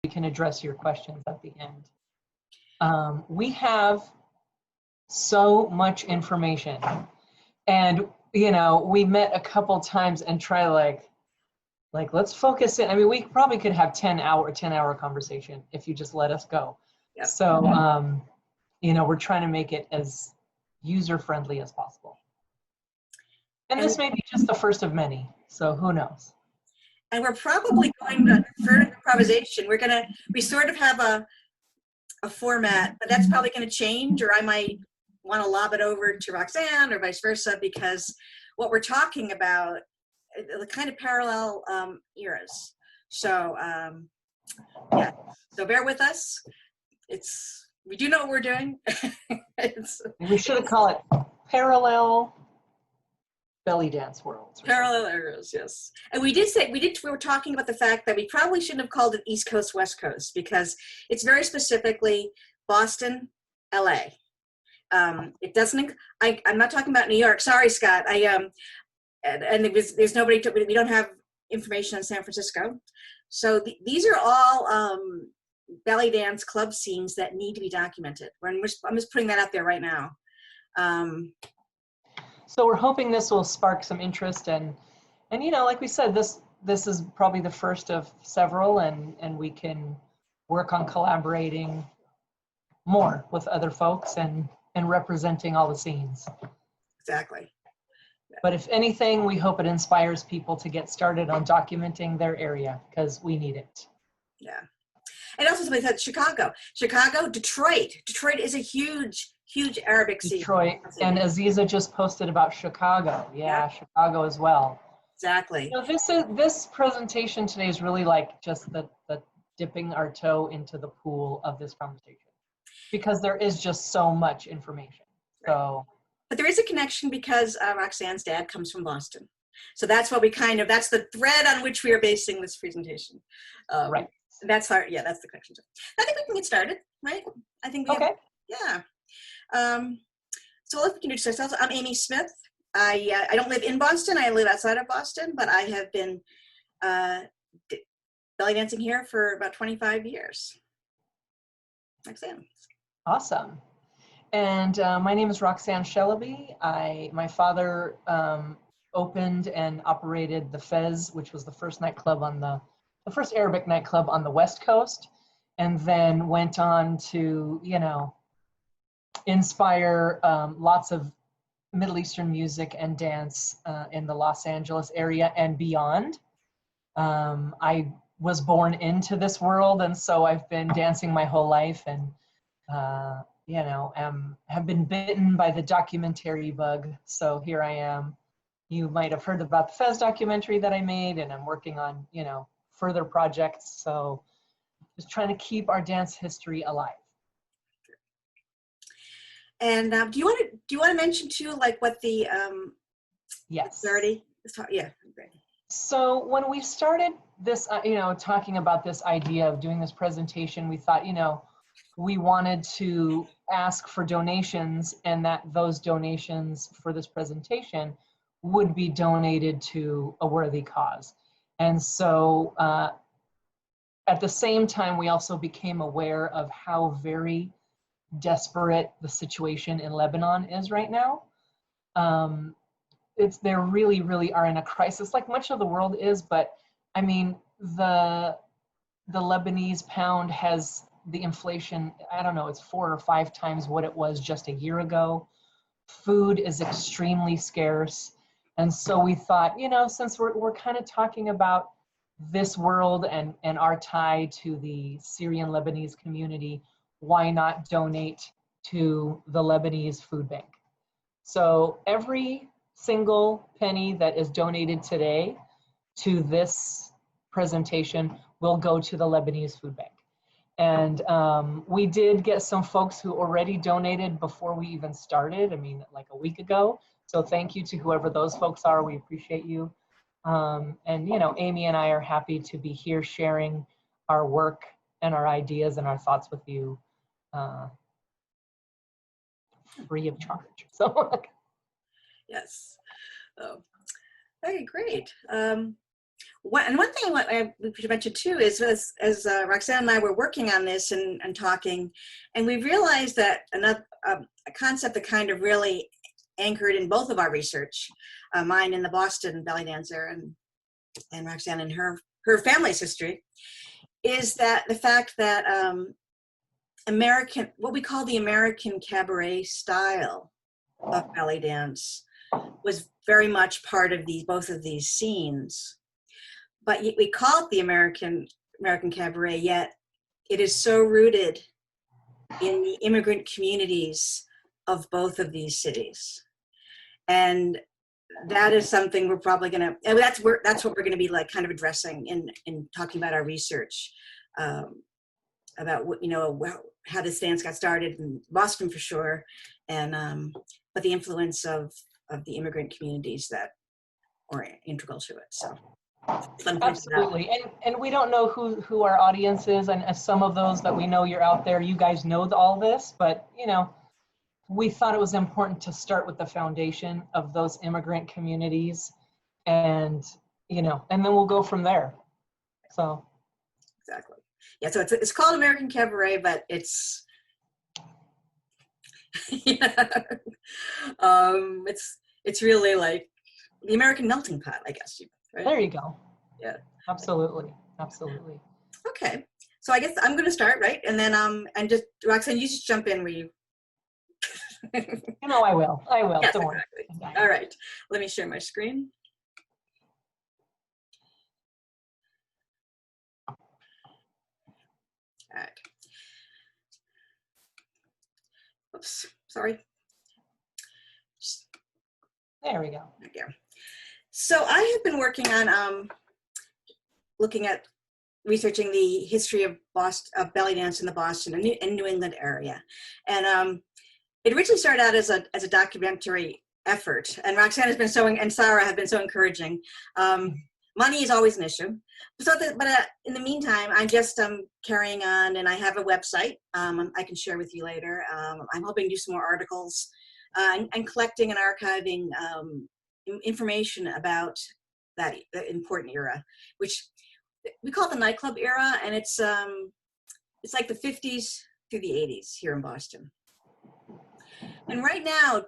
we can address your questions at the end. We have so much information, and we met a couple times and try like let's focus in. I mean, we probably could have 10-hour conversation if you just let us go. Yep. So we're trying to make it as user friendly as possible. And this may be just the first of many, so who knows? And we're probably going to further improvisation. We sort of have a format, but that's probably going to change, or I might want to lob it over to Roxxanne or vice versa, because what we're talking about, the kind of parallel eras. So yeah, so bear with us. We do know what we're doing. We should have called it parallel belly dance worlds. Parallel eras, yes. And we were talking about the fact that we probably shouldn't have called it East Coast, West Coast, because it's very specifically Boston, LA. It doesn't, I'm not talking about New York. Sorry, Scott. And there's nobody, we don't have information on San Francisco. So these are all belly dance club scenes that need to be documented. I'm just putting that out there right now. So we're hoping this will spark some interest, and like we said, this is probably the first of several, and we can work on collaborating more with other folks and representing all the scenes. Exactly. But if anything, we hope it inspires people to get started on documenting their area, because we need it. Yeah. And also somebody said Chicago, Detroit. Detroit is a huge Arabic scene. Detroit, and Aziza just posted about Chicago. Yeah, Chicago as well. Exactly. This presentation today is really like just the dipping our toe into the pool of this conversation, because there is just so much information. So, but there is a connection because Roxxanne's dad comes from Boston. So that's what that's the thread on which we are basing this presentation. Right. That's the connection. I think we can get started, right? I think we okay. So if we can introduce ourselves, I'm Amy Smith. I don't live in Boston. I live outside of Boston, but I have been belly dancing here for about 25 years. Roxxanne. Awesome. And my name is Roxxanne Shelaby. My father opened and operated the Fez, which was the first nightclub the first Arabic nightclub on the West Coast, and then went on to, inspire lots of Middle Eastern music and dance in the Los Angeles area and beyond. I was born into this world, and so I've been dancing my whole life, and have been bitten by the documentary bug. So here I am. You might have heard about the Fez documentary that I made, and I'm working on, further projects. So just trying to keep our dance history alive. And do you want to mention too, like what the yes. 30? Yeah. Great. So when we started this, talking about this idea of doing this presentation, we thought, we wanted to ask for donations, and that those donations for this presentation would be donated to a worthy cause. And so at the same time, we also became aware of how very desperate the situation in Lebanon is right now. They really, really are in a crisis, like much of the world is, but I mean, the Lebanese pound has the inflation, I don't know, it's 4 or 5 times what it was just a year ago. Food is extremely scarce. And so we thought, since we're kind of talking about this world and our tie to the Syrian Lebanese community, why not donate to the Lebanese food bank? So every single penny that is donated today to this presentation will go to the Lebanese food bank. And we did get some folks who already donated before we even started, like a week ago. So thank you to whoever those folks are, we appreciate you. And Amy and I are happy to be here sharing our work and our ideas and our thoughts with you free of charge. So yes. Oh, okay, great. one thing we should mention too is as Roxanne and I were working on this and talking, and we realized that another a concept that kind of really anchored in both of our research, mine in the Boston belly dancer and Roxanne and her family's history, is that the fact that what we call the American cabaret style of belly dance was very much part of both of these scenes. But we call it the American cabaret, yet it is so rooted in the immigrant communities of both of these cities. And that is something we're probably going to, that's what we're going to be like kind of addressing in talking about our research, about what, how this dance got started in Boston for sure, and but the influence of the immigrant communities that are integral to it. So absolutely. And we don't know who our audience is, and as some of those that we know you're out there, you guys know all this, but we thought it was important to start with the foundation of those immigrant communities, and and then we'll go from there. So exactly. Yeah, so it's called American Cabaret, but it's it's really like the American melting pot, I guess. Right? There you go. Yeah. Absolutely. Okay. So I guess I'm going to start, right? And then and just Roxanne, you just jump in where you. I will. Yes, don't worry. Exactly. All right. Let me share my screen. All right. Oops. Sorry. There we go. There. So I have been working on looking at researching the history of belly dance in the Boston and New England area, and it originally started out as a documentary effort. And Roxanne has been and Sarah have been so encouraging. Money is always an issue, but in the meantime, I'm just carrying on, and I have a website I can share with you later. I'm hoping to do some more articles and collecting and archiving information about that important era, which we call it the nightclub era, and it's like the 50s through the 80s here in Boston. And right now,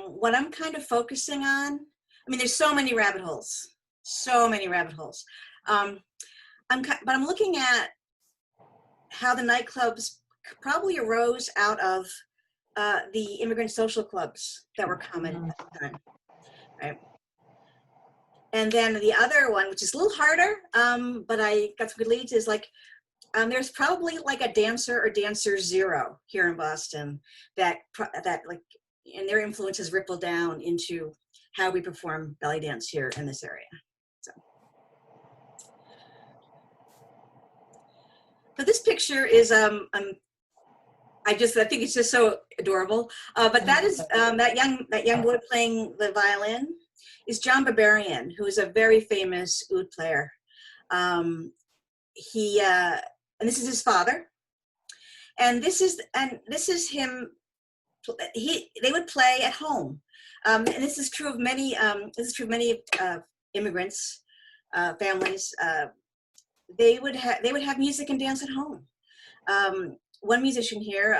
what I'm kind of focusing on, there's so many rabbit holes. But I'm looking at how the nightclubs probably arose out of the immigrant social clubs that were common at the time, right? And then the other one, which is a little harder, but I got some good leads, is like, there's probably like a dancer or dancer zero here in Boston that like, and their influences ripple down into how we perform belly dance here in this area. So this picture is I think it's just so adorable. But that is that young boy playing the violin is John Barbarian, who is a very famous oud player. And this is his father, and this is him. They would play at home, and this is true of many. Immigrants, families. They would have music and dance at home. One musician here,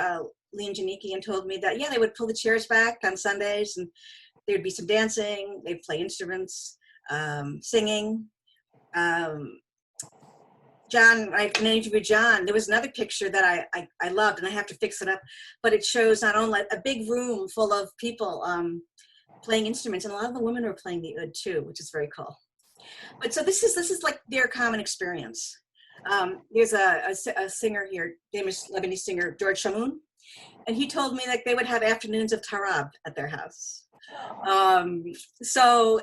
Leon Janikian, told me that they would pull the chairs back on Sundays, and there would be some dancing. They'd play instruments, singing. John, I interviewed John. There was another picture that I loved, and I have to fix it up, but it shows not only a big room full of people playing instruments, and a lot of the women were playing the oud too, which is very cool. But so this is like their common experience. There's a singer here, famous Lebanese singer, George Shamoun, and he told me that they would have afternoons of tarab at their house. So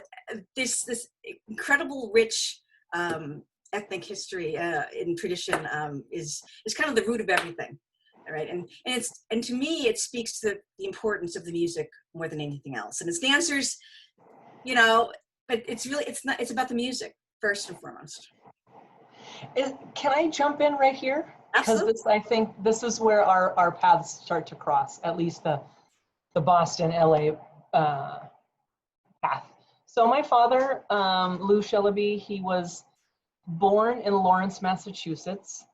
this incredible rich ethnic history in tradition is kind of the root of everything, right? And to me, it speaks to the importance of the music more than anything else. And as dancers, but it's about the music first and foremost. Can I jump in right here? Absolutely. Because I think this is where our paths start to cross, at least the Boston, LA path. So my father, Lou Shelaby, he was born in Lawrence, Massachusetts.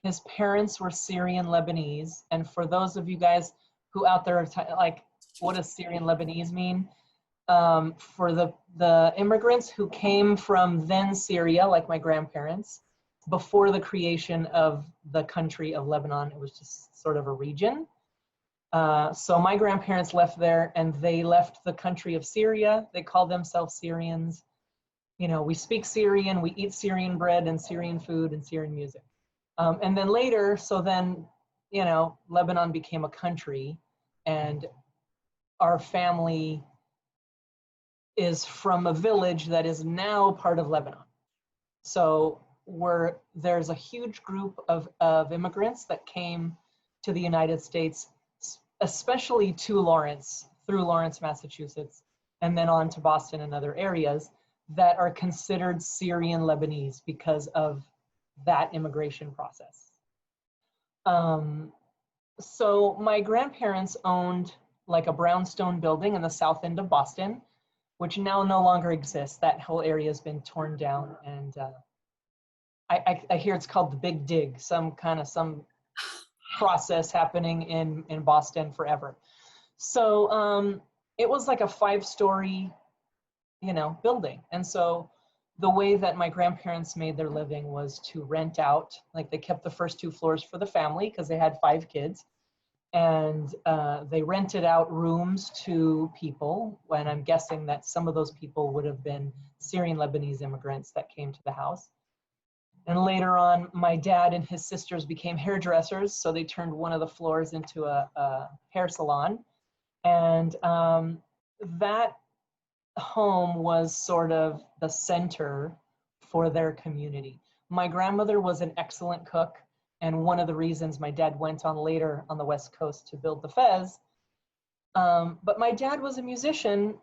His parents were Syrian Lebanese. And for those of you guys who out there are like, what does Syrian Lebanese mean? For the immigrants who came from then Syria, like my grandparents, before the creation of the country of Lebanon, it was just sort of a region. So my grandparents left there and they left the country of Syria. They called themselves Syrians. You know, we speak Syrian, we eat Syrian bread and Syrian food and Syrian music. And then later, so then, you know, Lebanon became a country and our family is from a village that is now part of Lebanon. So there's a huge group of immigrants that came to the United States, especially to Lawrence, through Lawrence, Massachusetts, and then on to Boston and other areas that are considered Syrian Lebanese because of that immigration process. So my grandparents owned like a brownstone building in the south end of Boston, which now no longer exists. That whole area has been torn down, and I hear it's called the Big Dig, some process happening in Boston forever. So it was like a 5-story, you know, building. And so the way that my grandparents made their living was to rent out, like they kept the first 2 floors for the family because they had 5 kids. And they rented out rooms to people, and I'm guessing that some of those people would have been Syrian Lebanese immigrants that came to the house. And later on, my dad and his sisters became hairdressers, so they turned one of the floors into a hair salon. And that home was sort of the center for their community. My grandmother was an excellent cook. And one of the reasons my dad went on later on the West Coast to build the Fez. But my dad was a musician,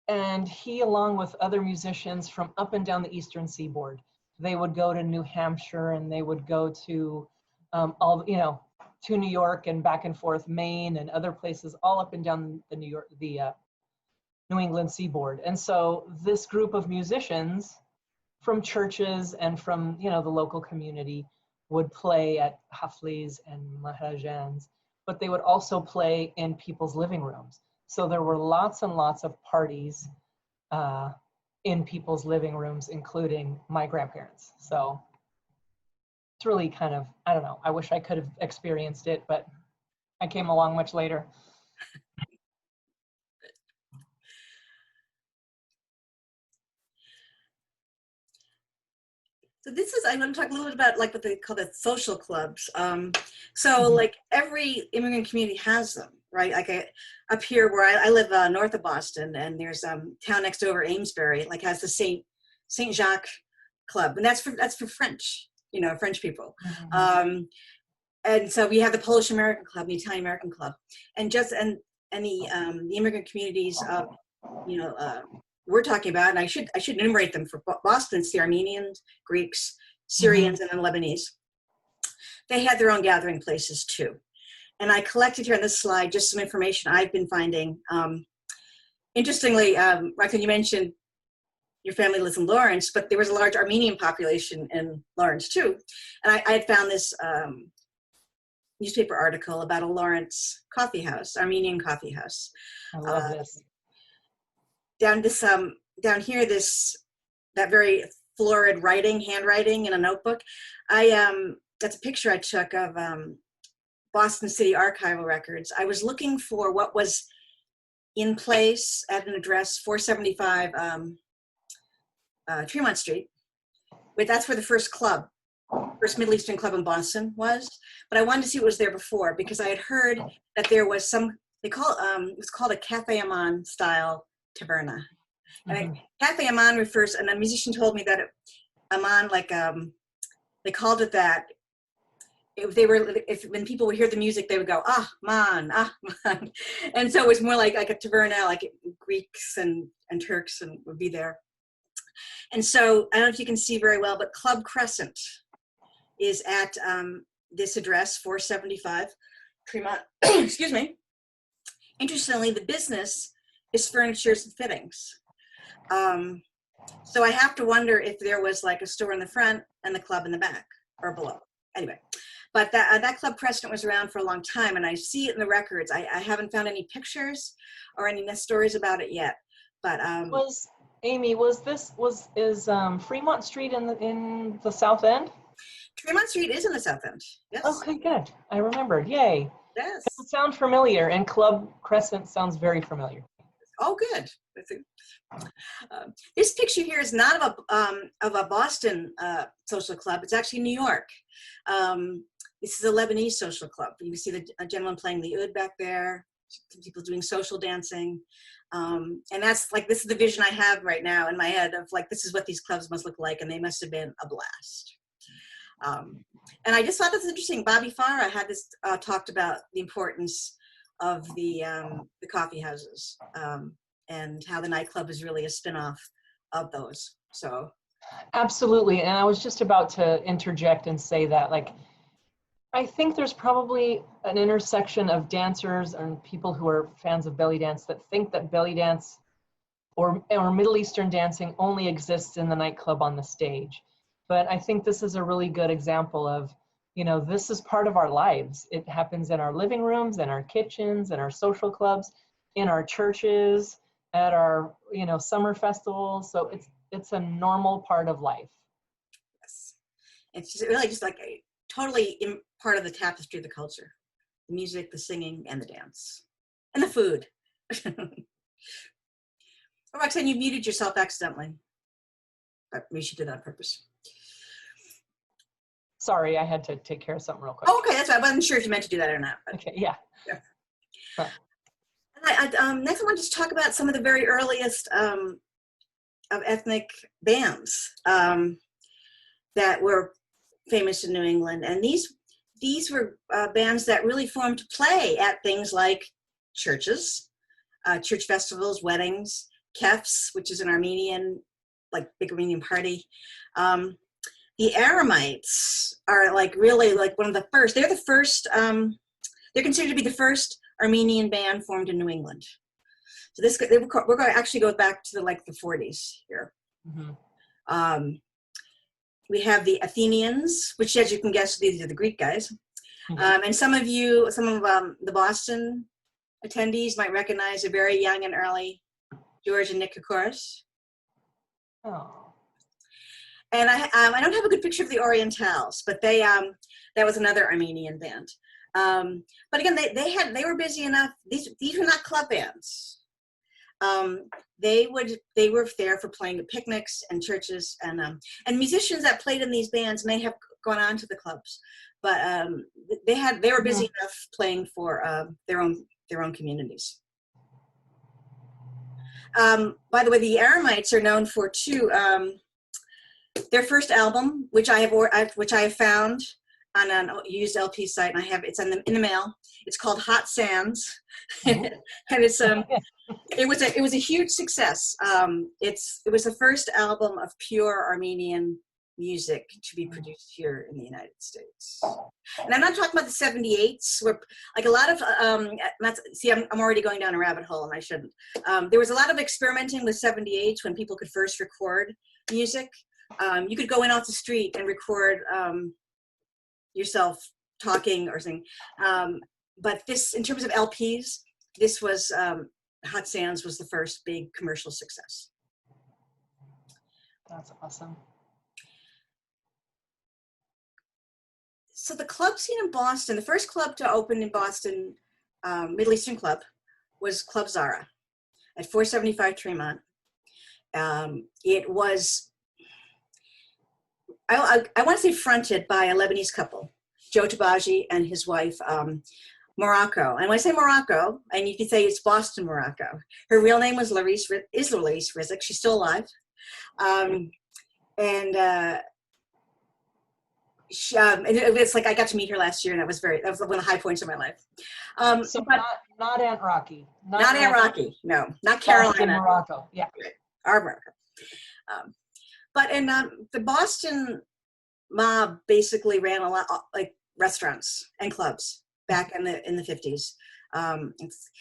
and he, along with other musicians from up and down the Eastern Seaboard, they would go to New Hampshire and they would go to to New York and back and forth, Maine and other places, all up and down the New England Seaboard. And so this group of musicians from churches and from, you know, the local community would play at haflis and maharajans, but they would also play in people's living rooms. So there were lots and lots of parties in people's living rooms, including my grandparents. So it's really kind of, I don't know, I wish I could have experienced it, but I came along much later. So I'm going to talk a little bit about like what they call the social clubs. So like every immigrant community has them, right? Like up here where I live north of Boston, and there's town next over, Amesbury, like has the Saint Jacques Club, and that's for French, you know, French people. And so we have the Polish American Club, the Italian American Club, and the immigrant communities, you know, we're talking about, and I should enumerate them for Boston. It's the Armenians, Greeks, Syrians, and then Lebanese. They had their own gathering places too. And I collected here on this slide just some information I've been finding. Interestingly, Roxxanne, you mentioned your family lives in Lawrence, but there was a large Armenian population in Lawrence too. And I had found this newspaper article about a Lawrence coffee house, Armenian coffee house. I love this. Down here, that very florid handwriting in a notebook. That's a picture I took of Boston City archival records. I was looking for what was in place at an address 475 Tremont Street. That's where the first Middle Eastern club in Boston was. But I wanted to see what was there before, because I had heard that there was it was called a Cafe Amman style taverna. And Cafe Amman refers, and a musician told me that Amman, like they called it that. When people would hear the music, they would go, ah, man. And so it was more like a taverna, like Greeks and Turks and would be there. And so I don't know if you can see very well, but Club Crescent is at this address, 475 Tremont. Excuse me. Interestingly, the business is furnitures and fittings. So I have to wonder if there was like a store in the front and the club in the back or below. Anyway, but that club precedent was around for a long time, and I see it in the records. I haven't found any pictures or any stories about it yet. But Was Amy, is Fremont Street in the South End? Fremont Street is in the South End. Yes. Okay, good. I remembered. Yay. Yes. It sounds familiar, and Club Crescent sounds very familiar. Oh, good. This picture here is not of a Boston social club. It's actually New York. This is a Lebanese social club. You can see a gentleman playing the oud back there. Some people doing social dancing. And that's like, this is the vision I have right now in my head of like, this is what these clubs must look like, and they must have been a blast. And I just thought this was interesting. Bobby Farah had this talked about the importance of the coffee houses and how the nightclub is really a spin-off of those. So absolutely. And I was just about to interject and say that, like, I think there's probably an intersection of dancers and people who are fans of belly dance that think that belly dance or Middle Eastern dancing only exists in the nightclub on the stage. But I think this is a really good example of, you know, this is part of our lives. It happens in our living rooms, in our kitchens, in our social clubs, in our churches, at our, you know, summer festivals. So it's a normal part of life. Yes. It's just really just like a totally part of the tapestry of the culture. The music, the singing, and the dance. And the food. Oh, Roxanne, you muted yourself accidentally. But maybe she did that on purpose. Sorry, I had to take care of something real quick. Oh, okay, that's right. I wasn't sure if you meant to do that or not. But. Okay, yeah. Huh. And next I want to just talk about some of the very earliest of ethnic bands that were famous in New England. And these were bands that really formed to play at things like churches, church festivals, weddings, kefs, which is an Armenian, like big Armenian party. The Aramites are like really like one of the first. They're the first. They're considered to be the first Armenian band formed in New England. So we're going to actually go back to the 40s here. Mm-hmm. We have the Athenians, which, as you can guess, these are the Greek guys. Mm-hmm. And some of the Boston attendees might recognize a very young and early George and Nick Koukouris. Oh. And I don't have a good picture of the Orientals, but that was another Armenian band. But again, they were busy enough. These were not club bands. They were there for playing at picnics and churches, and musicians that played in these bands may have gone on to the clubs, but they were busy enough playing for their own communities. By the way, the Aramites are known for their first album, which I have found on an used LP site, and it's in the mail. It's called Hot Sands, and it's it was a huge success. It was the first album of pure Armenian music to be produced here in the United States. And I'm not talking about the 78s, where like a lot of I'm already going down a rabbit hole, and I shouldn't. There was a lot of experimenting with 78s when people could first record music. You could go in off the street and record yourself talking or singing. But this, in terms of LPs, this was Hot Sands was the first big commercial success. That's awesome. So the club scene in Boston, the first club to open in Boston, Middle Eastern club, was Club Zara at 475 Tremont. It was, I want to say, fronted by a Lebanese couple, Joe Tabaji and his wife, Morocco. And when I say Morocco, and you can say it's Boston Morocco, her real name was Larisse Rizek. She's still alive. It's like I got to meet her last year, and that was one of the high points of my life. So not Aunt Rocky. Not Aunt Rocky, no. Not Carolina. Morocco, yeah. Our Morocco. But the Boston mob basically ran a lot like restaurants and clubs back in the 50s.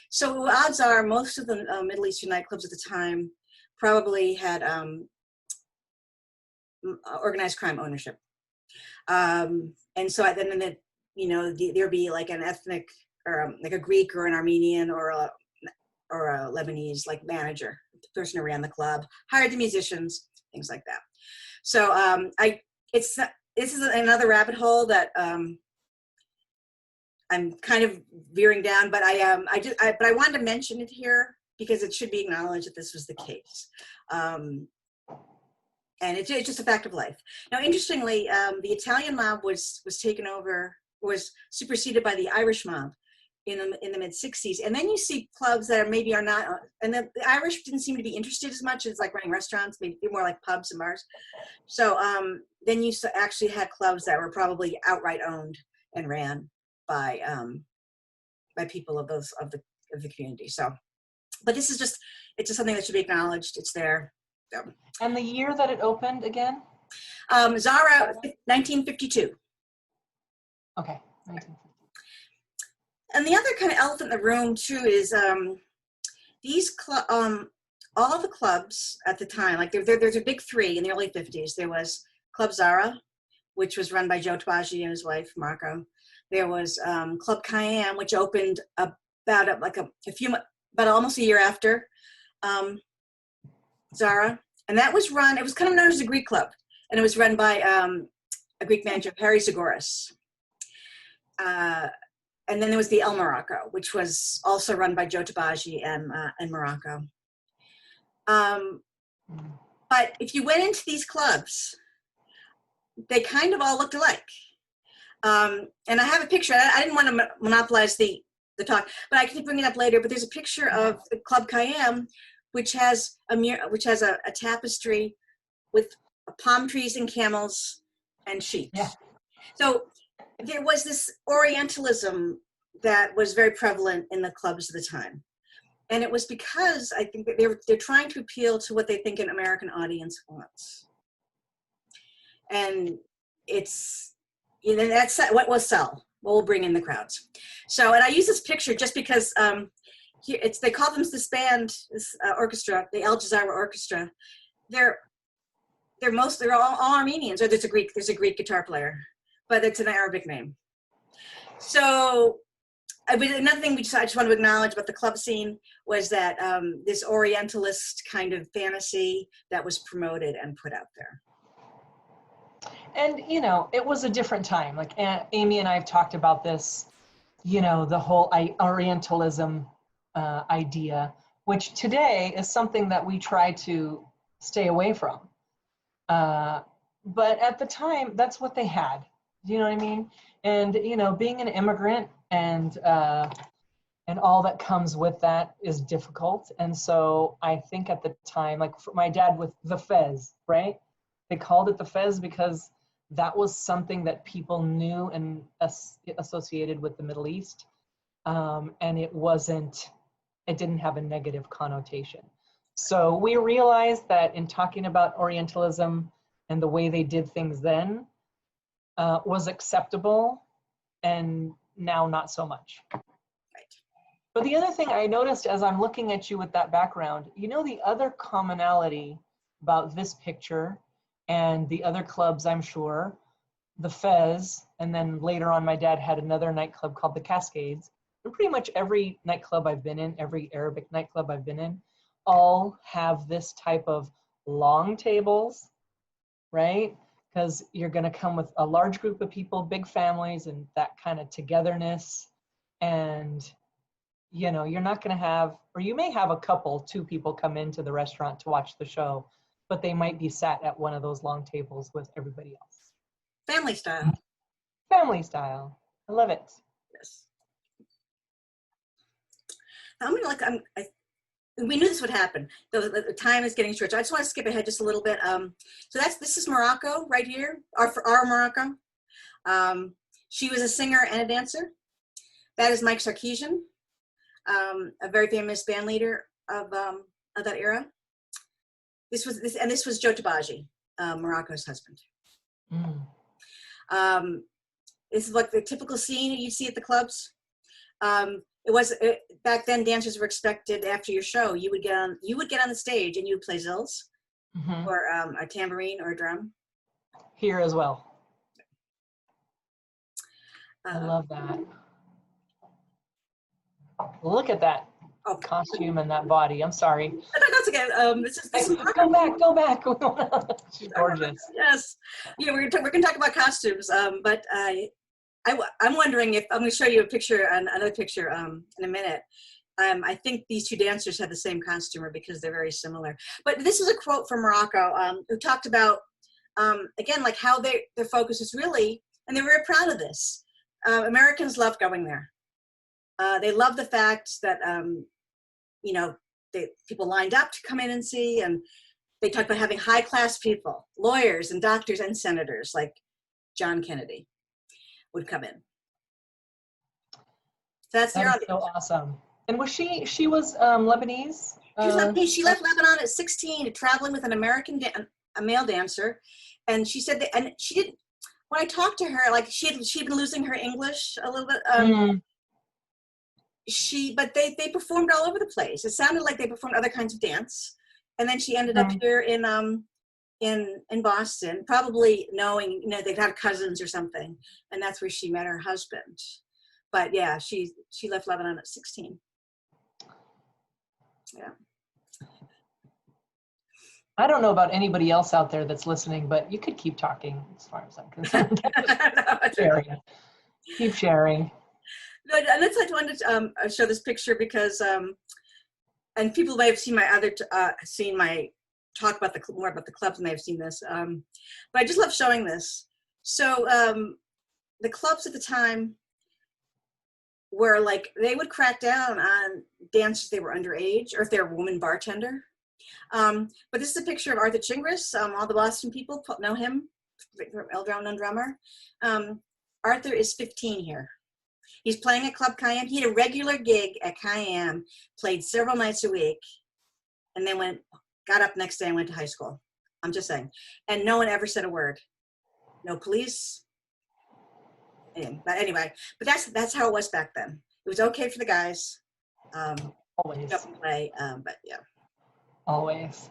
So odds are most of the Middle Eastern nightclubs at the time probably had organized crime ownership. And so then there'd be like an ethnic or like a Greek or an Armenian or a Lebanese like manager, the person who ran the club, hired the musicians, things like that. So this is another rabbit hole that I'm kind of veering down, but I wanted to mention it here because it should be acknowledged that this was the case. And it's just a fact of life. Now, interestingly, the Italian mob was superseded by the Irish mob in the mid 60s. And then you see clubs that are not, and the Irish didn't seem to be interested as much as like running restaurants, maybe more like pubs and bars. So then you actually had clubs that were probably outright owned and ran by people of the community. So, but it's just something that should be acknowledged. It's there. So. And the year that it opened again? Zara, 1952. Okay, 1950. And the other kind of elephant in the room too is all the clubs at the time, like there's a big three in the early 50s. There was Club Zara, which was run by Joe Tabaji and his wife Marco. There was Club Cayenne, which opened about almost a year after Zara, and that was run. It was kind of known as a Greek club, and it was run by a Greek manager, Harry Zagoras. And then there was the El Morocco, which was also run by Joe Tabaji and Morocco. But if you went into these clubs, they kind of all looked alike. And I have a picture. I didn't want to monopolize the talk, but I can bring it up later. But there's a picture of the Club Cayenne, which has a tapestry with palm trees and camels and sheep. Yeah. So there was this Orientalism that was very prevalent in the clubs of the time. And it was because I think that they're trying to appeal to what they think an American audience wants. And that's what will sell, what will bring in the crowds. So, and I use this picture just because they call them this band, this orchestra, the Al Jazeera Orchestra. They're all Armenians, or there's a Greek guitar player, but it's an Arabic name. So, another thing I just want to acknowledge about the club scene was that this Orientalist kind of fantasy that was promoted and put out there. And, it was a different time. Like Amy and I have talked about this, the whole Orientalism idea, which today is something that we try to stay away from. But at the time, that's what they had. Do you know what I mean? And, being an immigrant and all that comes with that is difficult. And so I think at the time, like for my dad with the Fez, right? They called it the Fez because that was something that people knew and associated with the Middle East. And it didn't have a negative connotation. So we realized that in talking about Orientalism and the way they did things then was acceptable, and now not so much. Right. But the other thing I noticed as I'm looking at you with that background, the other commonality about this picture and the other clubs, I'm sure, the Fez, and then later on my dad had another nightclub called the Cascades, and pretty much every nightclub I've been in, every Arabic nightclub I've been in, all have this type of long tables, right? Because you're going to come with a large group of people, big families, and that kind of togetherness. And, you're not going to have, or you may have two people come into the restaurant to watch the show, but they might be sat at one of those long tables with everybody else. Family style. Family style. I love it. Yes. We knew this would happen. The time is getting short. So I just want to skip ahead just a little bit. So this is Morocco right here, our Morocco. She was a singer and a dancer. That is Mike Sarkeesian, a very famous band leader of that era. This was Joe Tabaji, Morocco's husband. This is like the typical scene you see at the clubs. back then dancers were expected after your show, you would get on the stage and you would play zills or a tambourine or a drum. Here as well. I love that. Look at that costume and that body. I'm sorry. No, that's okay. This is go back. She's gorgeous. Yes. Yeah, we're gonna talk about costumes. But I'm wondering if I'm gonna show you another picture in a minute. I think these two dancers have the same costumer because they're very similar. But this is a quote from Morocco who talked about again, like how their focus is really, and they're very proud of this. Americans love going there. They love the fact that, people lined up to come in and see, and they talk about having high-class people, lawyers and doctors and senators like John Kennedy would come in. So that's their audience. So awesome. And was she was Lebanese? She was Lebanese. She left Lebanon at 16, traveling with an American, a male dancer, and she said that, and she didn't. When I talked to her, like she'd been losing her English a little bit. But they performed all over the place. It sounded like they performed other kinds of dance, and then she ended up here in Boston, probably knowing they'd had cousins or something, and that's where she met her husband. But yeah, she left Lebanon at 16. Yeah. I don't know about anybody else out there that's listening, but you could keep talking as far as I'm concerned. Keep sharing. No, and that's why I wanted to show this picture because, and people may have seen my talk about more about the clubs and they've seen this, but I just love showing this. So the clubs at the time were like, they would crack down on dancers they were underage or if they're a woman bartender. But this is a picture of Arthur Chingris. All the Boston people know him, well-known drummer. Arthur is 15 here. He's playing at Club Cayenne. He had a regular gig at Cayenne, played several nights a week, and then got up next day and went to high school. I'm just saying. And no one ever said a word. No police. But anyway, but that's how it was back then. It was okay for the guys. Always. To play, but yeah. Always.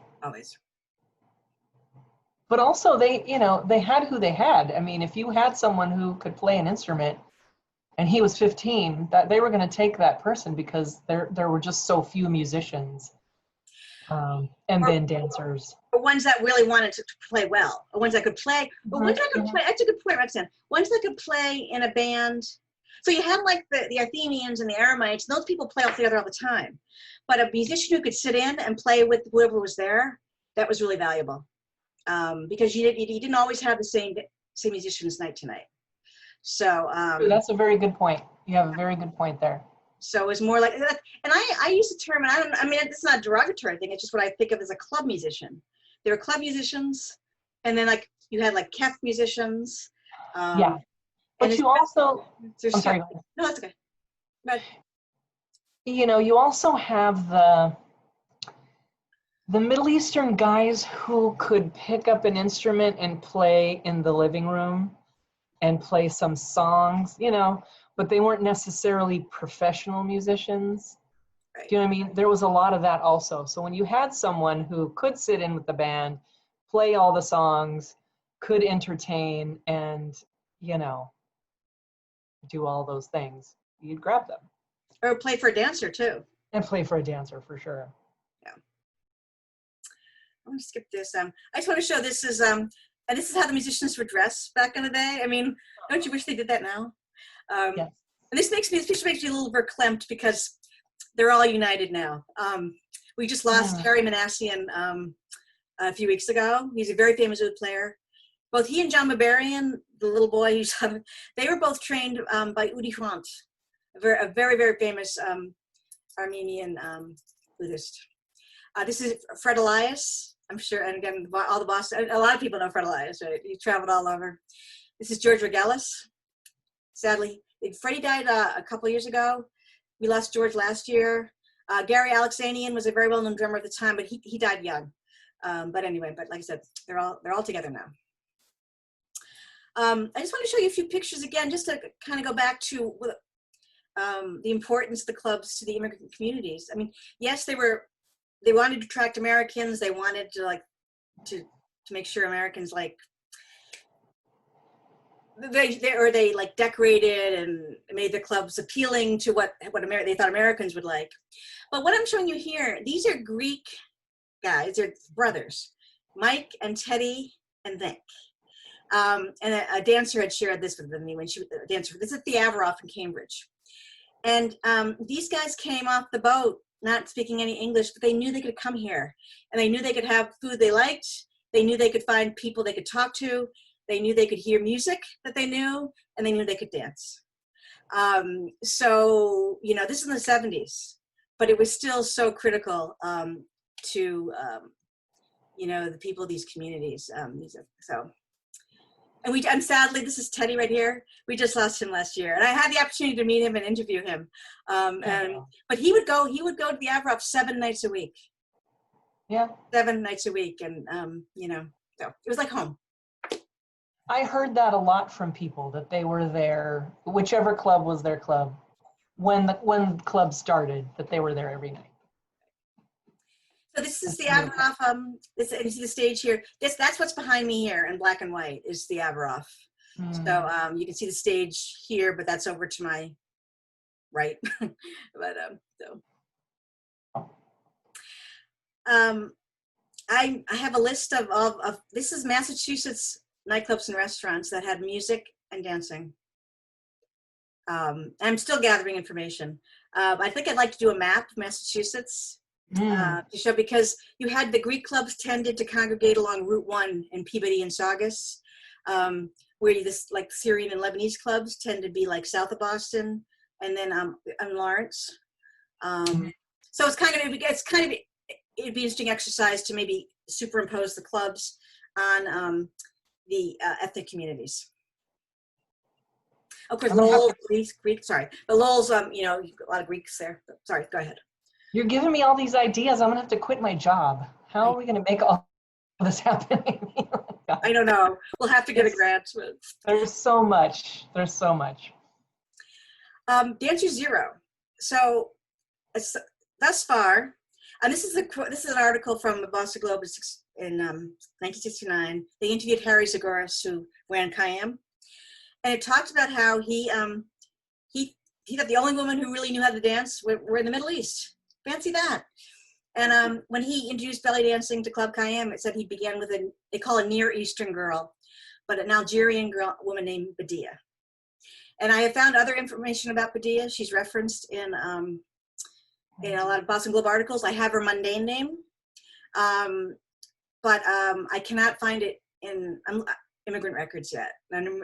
But also they had who they had. I mean, if you had someone who could play an instrument and he was 15, that they were going to take that person because there were just so few musicians then dancers. Or ones that really wanted to play well, or ones that could play. But ones that could play, that's a good point, Roxxanne. Ones that could play in a band. So you had like the Athenians and the Aramites, those people play all together all the time. But a musician who could sit in and play with whoever was there, that was really valuable. Because you didn't always have the same musicians night to night. So that's a very good point. You have a very good point there. So it's more like, and I use the term, and I mean, it's not a derogatory thing. It's just what I think of as a club musician. There were club musicians, and then like you had like Kef musicians. Yeah, but you also. I'm sorry. No, that's okay. But you also have the Middle Eastern guys who could pick up an instrument and play in the living room and play some songs, but they weren't necessarily professional musicians. Right. Do you know what I mean? There was a lot of that also. So when you had someone who could sit in with the band, play all the songs, could entertain, and, do all those things, you'd grab them. Or play for a dancer too. And play for a dancer for sure. Yeah. I'm gonna skip this. I just want to show this is and this is how the musicians were dressed back in the day. I mean, don't you wish they did that now? Yes. And this picture makes me a little verklempt because they're all united now. We just lost Harry Manassian a few weeks ago. He's a very famous oud player. Both he and John Barbarian, the little boy, they were both trained by Udi Hrant, a very, very famous Armenian Buddhist. This is Fred Elias. I'm sure, and again, all the Boston, a lot of people know Fred Elias, right? He traveled all over. This is George Regelis. Sadly, Freddie died a couple of years ago. We lost George last year. Gary Alexanian was a very well-known drummer at the time, but he died young. But anyway, but like I said, they're all together now. I just want to show you a few pictures again, just to kind of go back to the importance of the clubs to the immigrant communities. I mean, yes, they wanted to attract Americans. They wanted to like to make sure Americans like they like decorated and made the clubs appealing to what they thought Americans would like. But what I'm showing you here, these are Greek guys. They're brothers, Mike and Teddy and Vic. And a dancer had shared this with me when she was a dancer. This is at the Averoff in Cambridge. And these guys came off the boat not speaking any English, but they knew they could come here. And they knew they could have food they liked. They knew they could find people they could talk to. They knew they could hear music that they knew, and they knew they could dance. So, you know, this is in the 70s, but it was still so critical to, you know, the people of these communities. And sadly, this is Teddy right here. We just lost him last year, and I had the opportunity to meet him and interview him. But he would go to the Averoff 7 nights a week. Yeah. 7 nights a week, and you know, so it was like home. I heard that a lot from people, that they were there, whichever club was their club, when the club started, that they were there every night. So this is the Averoff. You see the stage here. That's what's behind me here in black and white is the Averoff. So you can see the stage here, but that's over to my right. But I have a list of this is Massachusetts nightclubs and restaurants that had music and dancing. I'm still gathering information. I think I'd like to do a map of Massachusetts to show, because you had the Greek clubs tended to congregate along Route 1 in Peabody and Saugus, where this like Syrian and Lebanese clubs tend to be like south of Boston, and then in Lawrence. So it'd be an interesting exercise to maybe superimpose the clubs on the ethnic communities. Of course, Lowell, Greek, sorry. But Lowell's, you know, a lot of Greeks there. Sorry, go ahead. You're giving me all these ideas. I'm gonna have to quit my job. How are we gonna make all this happen? I don't know. We'll have to get a grant. There's so much. There's so much. Dancer Zero. So thus far, and this is an article from the Boston Globe in 1969. They interviewed Harry Zagoras, who ran Kayam, and it talked about how he thought the only women who really knew how to dance were in the Middle East. Fancy that! And when he introduced belly dancing to Club Kayam, it said he began with they call a Near Eastern girl, but an Algerian woman named Badia. And I have found other information about Badia. She's referenced in a lot of Boston Globe articles. I have her mundane name, but I cannot find it in immigrant records yet. And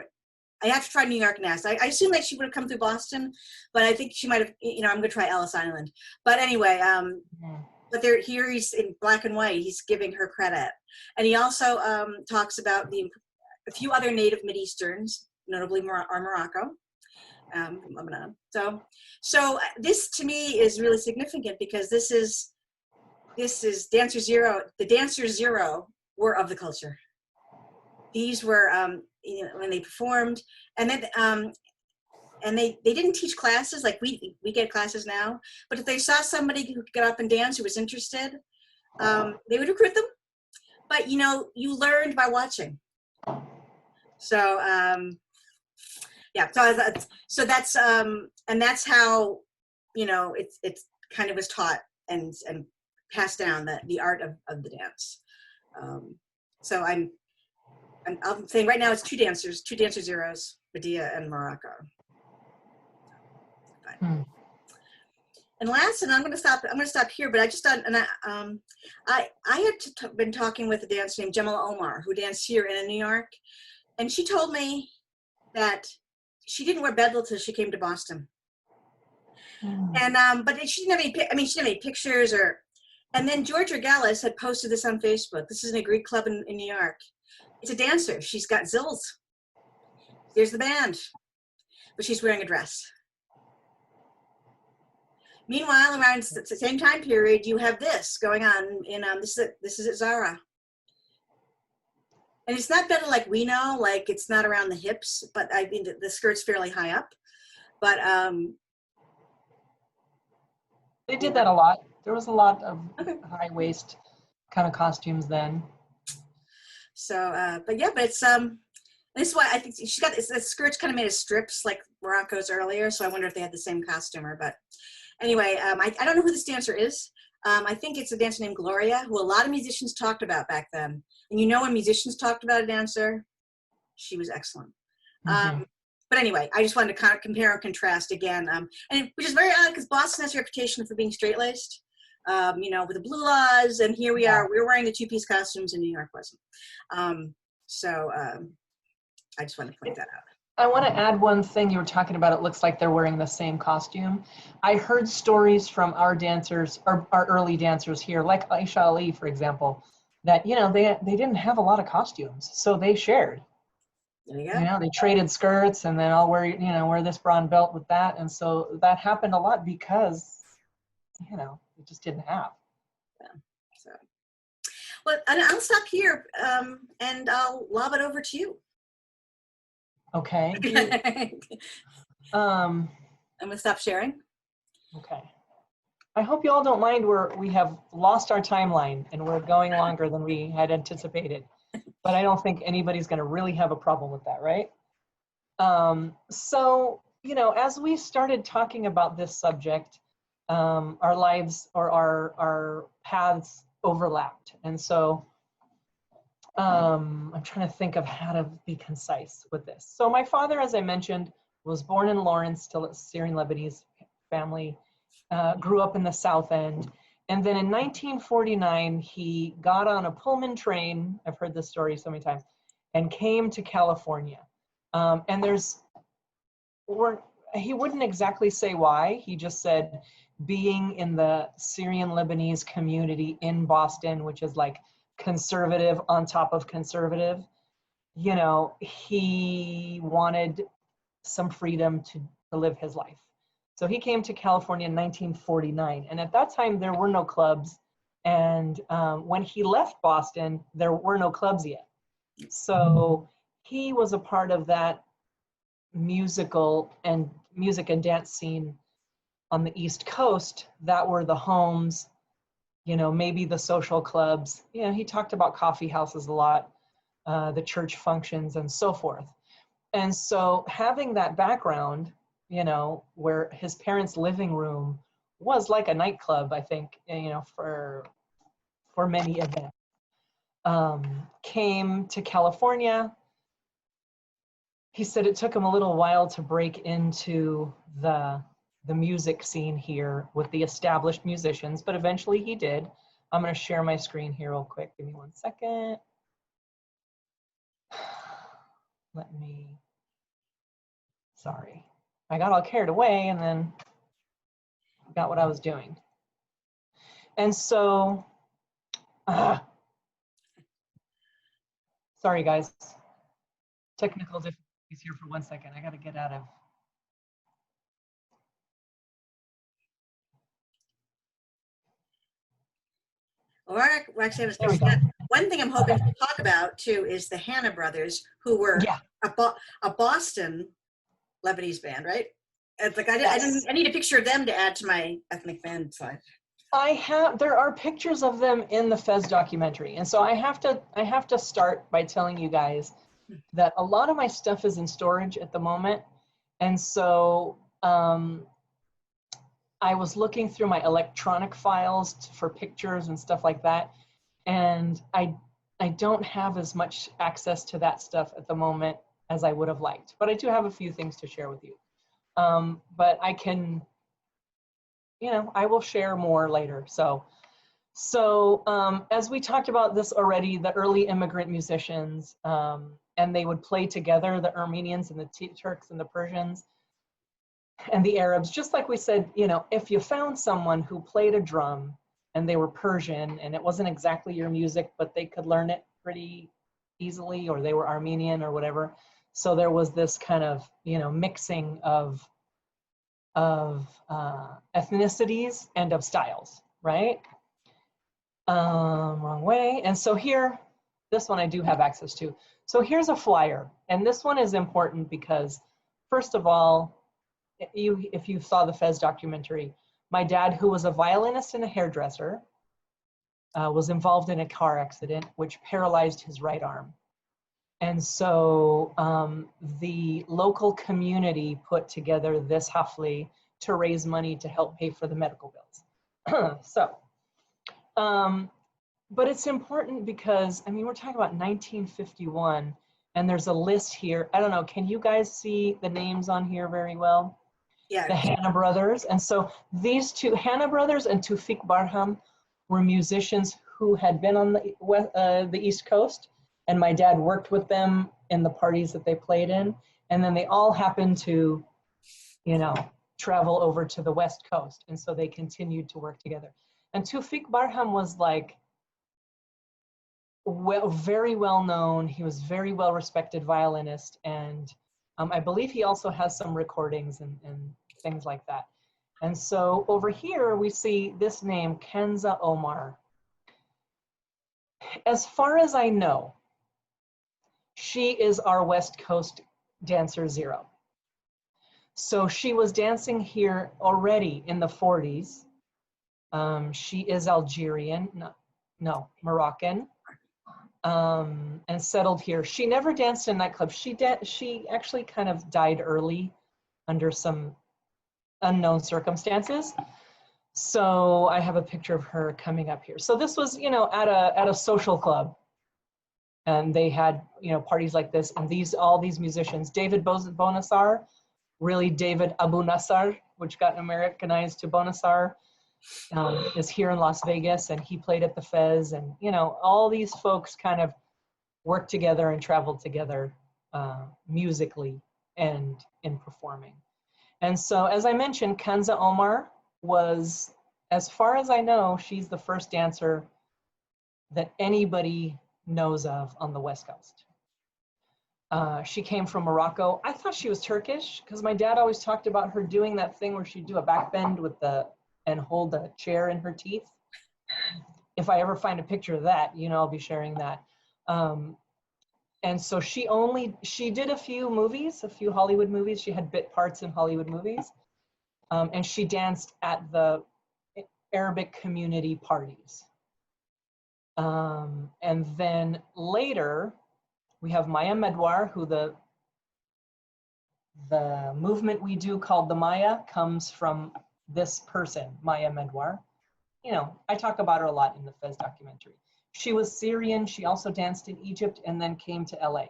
I have to try New York and ask. I assume that she would have come through Boston, but I think she might have, you know, I'm going to try Ellis Island. But anyway, but here he's in black and white. He's giving her credit. And he also talks about a few other native Mideasterns, notably Morocco, Lebanon. So this to me is really significant, because this is Dancer Zero. The Dancer Zero were of the culture. These were, you know, when they performed, and then and they didn't teach classes like we get classes now. But if they saw somebody who could get up and dance, who was interested, they would recruit them. But you know, you learned by watching. So yeah, so that's and that's how, you know, it's kind of was taught and passed down the art of the dance. So I'm saying right now it's two Dancer Zeros, Badia and Morocco. And last, and I'm going to stop here, but I just thought, and I had been talking with a dancer named Jamila Omar, who danced here in New York, and she told me that she didn't wear bedel till she came to Boston. And but she didn't have any. She didn't have any pictures And then Georgia Gallus had posted this on Facebook. This is in a Greek club in New York. It's a dancer. She's got zills. There's the band, but she's wearing a dress. Meanwhile, around the same time period, you have this going on in this is at Zara. And it's not better like we know, like it's not around the hips, but I mean the skirt's fairly high up. But They did that a lot. There was a lot of Okay. high waist kind of costumes then. So, but yeah, but it's this is why I think she's got the skirt's kind of made of strips like Morocco's earlier. So I wonder if they had the same costumer. But anyway, I don't know who this dancer is. I think it's a dancer named Gloria, who a lot of musicians talked about back then. And you know, when musicians talked about a dancer, she was excellent. Mm-hmm. But anyway, I just wanted to kind of compare and contrast again, and which is very odd because Boston has a reputation for being straight-laced, you know, with the blue laws, and here we are, we're wearing the two-piece costumes, and New York wasn't. I just wanted to point that out. I want to add one thing you were talking about. It looks like they're wearing the same costume. I heard stories from our dancers, our early dancers here, like Aisha Ali, for example, that, you know, they didn't have a lot of costumes, so they shared. There you go. You know, they traded skirts, and then I'll wear this bra and belt with that. And so that happened a lot because, you know, it just didn't have. Yeah. So, well, I'll stop here, and I'll lob it over to you. Okay. I'm gonna stop sharing. Okay. I hope you all don't mind we have lost our timeline and we're going longer than we had anticipated. But I don't think anybody's going to really have a problem with that, right? So, you know, as we started talking about this subject, our lives or our paths overlapped. And so I'm trying to think of how to be concise with this. So my father, as I mentioned, was born in Lawrence, still a Syrian Lebanese family, grew up in the South End. And then in 1949, he got on a Pullman train, I've heard this story so many times, and came to California. And he wouldn't exactly say why. He just said being in the Syrian Lebanese community in Boston, which is like conservative on top of conservative, you know, he wanted some freedom to live his life. So he came to California in 1949. And at that time, there were no clubs. And when he left Boston, there were no clubs yet. So he was a part of that music and dance scene on the East Coast that were the homes, you know, maybe the social clubs. You know, he talked about coffee houses a lot, the church functions and so forth. And so having that background, you know, where his parents' living room was like a nightclub, I think, you know, for many events, came to California. He said it took him a little while to break into the music scene here with the established musicians, but eventually he did. I'm going to share my screen here real quick. Give me 1 second. Sorry. I got all carried away and then got what I was doing. And so, sorry guys, technical difficulties here for 1 second. I got to get out of. Well, Roxxanne, one thing I'm hoping to talk about too is the Hanna brothers, who were a Boston Lebanese band, right? It's like I need a picture of them to add to my ethnic band slide. There are pictures of them in the Fez documentary. And so I have to start by telling you guys that a lot of my stuff is in storage at the moment. And so I was looking through my electronic files for pictures and stuff like that. And I don't have as much access to that stuff at the moment as I would have liked, but I do have a few things to share with you. But I can, you know, I will share more later. So as we talked about this already, the early immigrant musicians, and they would play together, the Armenians and the Turks and the Persians and the Arabs, just like we said, you know, if you found someone who played a drum and they were Persian and it wasn't exactly your music, but they could learn it pretty easily, or they were Armenian or whatever. So there was this kind of, you know, mixing of ethnicities and of styles, right? Wrong way. And so here, this one I do have access to. So here's a flyer. And this one is important because, first of all, if you saw the Fez documentary, My dad, who was a violinist and a hairdresser, was involved in a car accident which paralyzed his right arm. And so the local community put together this hafli to raise money to help pay for the medical bills. But it's important because, I mean, we're talking about 1951, and there's a list here. I don't know, can you guys see the names on here very well? Yeah. The Hanna brothers. And so these two, Hanna brothers and Tufik Barham, were musicians who had been on the East Coast, and my dad worked with them in the parties that they played in. And then they all happened to, you know, travel over to the West Coast. And so they continued to work together. And Tufik Barham was like, very well known. He was very well respected violinist. And I believe he also has some recordings and things like that. And so over here, we see this name, Kenza Omar. As far as I know, she is our West Coast dancer 0. So she was dancing here already in the 40s. She is Algerian, no, Moroccan, and settled here. She never danced in nightclubs. She actually kind of died early under some unknown circumstances. So I have a picture of her coming up here. So this was, you know, at a social club, and they had, you know, parties like this, and all these musicians, David Bonassar, really David Abu Nassar, which got Americanized to Bonassar, is here in Las Vegas, and he played at the Fez, and, you know, all these folks kind of worked together and traveled together musically and in performing. And so, as I mentioned, Kenza Omar was, as far as I know, she's the first dancer that anybody knows of on the West Coast. She came from Morocco. I thought she was Turkish because my dad always talked about her doing that thing where she'd do a back bend and hold a chair in her teeth. If I ever find a picture of that, you know, I'll be sharing that. And so she did a few Hollywood movies. She had bit parts in Hollywood movies. And she danced at the Arabic community parties. And then later, we have Maya Medwar, who the movement we do called the Maya comes from this person, Maya Medwar. You know, I talk about her a lot in the Fez documentary. She was Syrian. She also danced in Egypt and then came to LA.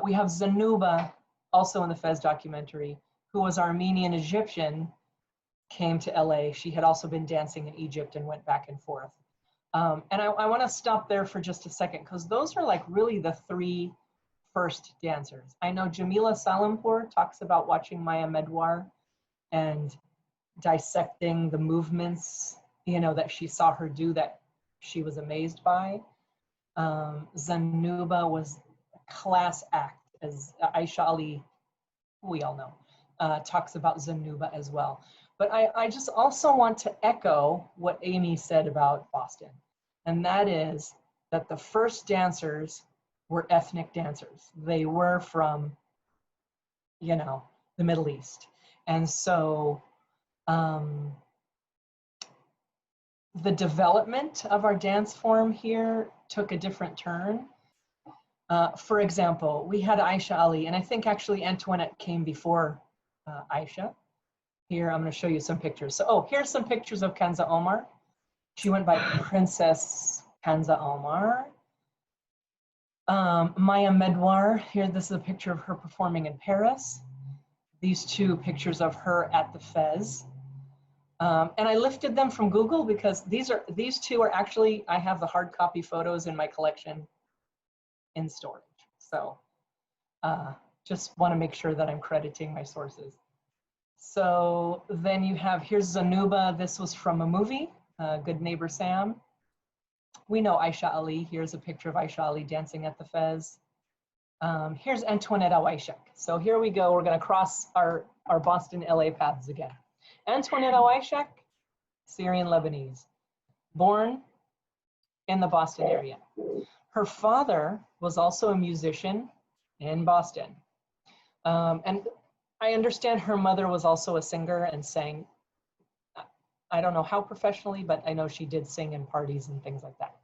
We have Zanuba, also in the Fez documentary, who was Armenian Egyptian, came to LA. She had also been dancing in Egypt and went back and forth. And I want to stop there for just a second, because those are like really the 3 first dancers. I know Jamila Salampour talks about watching Maya Medwar and dissecting the movements, you know, that she saw her do that she was amazed by. Zanuba was a class act, as Aisha Ali, we all know, talks about Zanuba as well. But I just also want to echo what Amy said about Boston. And that is that the first dancers were ethnic dancers. They were from, you know, the Middle East. And so the development of our dance form here took a different turn. For example, we had Aisha Ali, and I think actually Antoinette came before Aisha. Here, I'm going to show you some pictures. So, here's some pictures of Kenza Omar. She went by Princess Kenza Omar. Maya Medwar, here, this is a picture of her performing in Paris. These 2 pictures of her at the Fez. And I lifted them from Google because these 2 are actually, I have the hard copy photos in my collection in storage. So just want to make sure that I'm crediting my sources. So then you have, here's Zanuba. This was from a movie, Good Neighbor Sam. We know Aisha Ali. Here's a picture of Aisha Ali dancing at the Fez. Here's Antoinette Awayshek. So here we go. We're going to cross our Boston LA paths again. Antoinette Awayshek, Syrian Lebanese, born in the Boston area. Her father was also a musician in Boston. And I understand her mother was also a singer and sang I don't know how professionally, but I know she did sing in parties and things like that.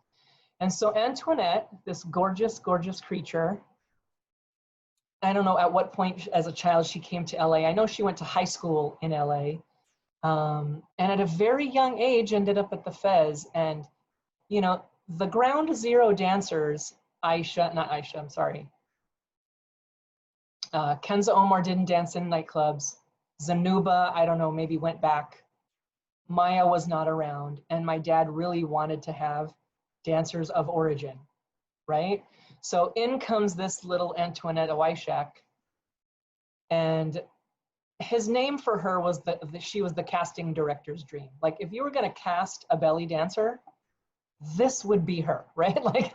And so Antoinette, this gorgeous, gorgeous creature, I don't know at what point as a child she came to LA. I know she went to high school in LA. And at a very young age ended up at the Fez. And, you know, the ground zero dancers, Kenza Omar didn't dance in nightclubs. Zanuba, I don't know, maybe went back. Maya was not around. And my dad really wanted to have dancers of origin, right? So in comes this little Antoinette Oishak, and his name for her was she was the casting director's dream. Like if you were gonna cast a belly dancer, this would be her, right? Like,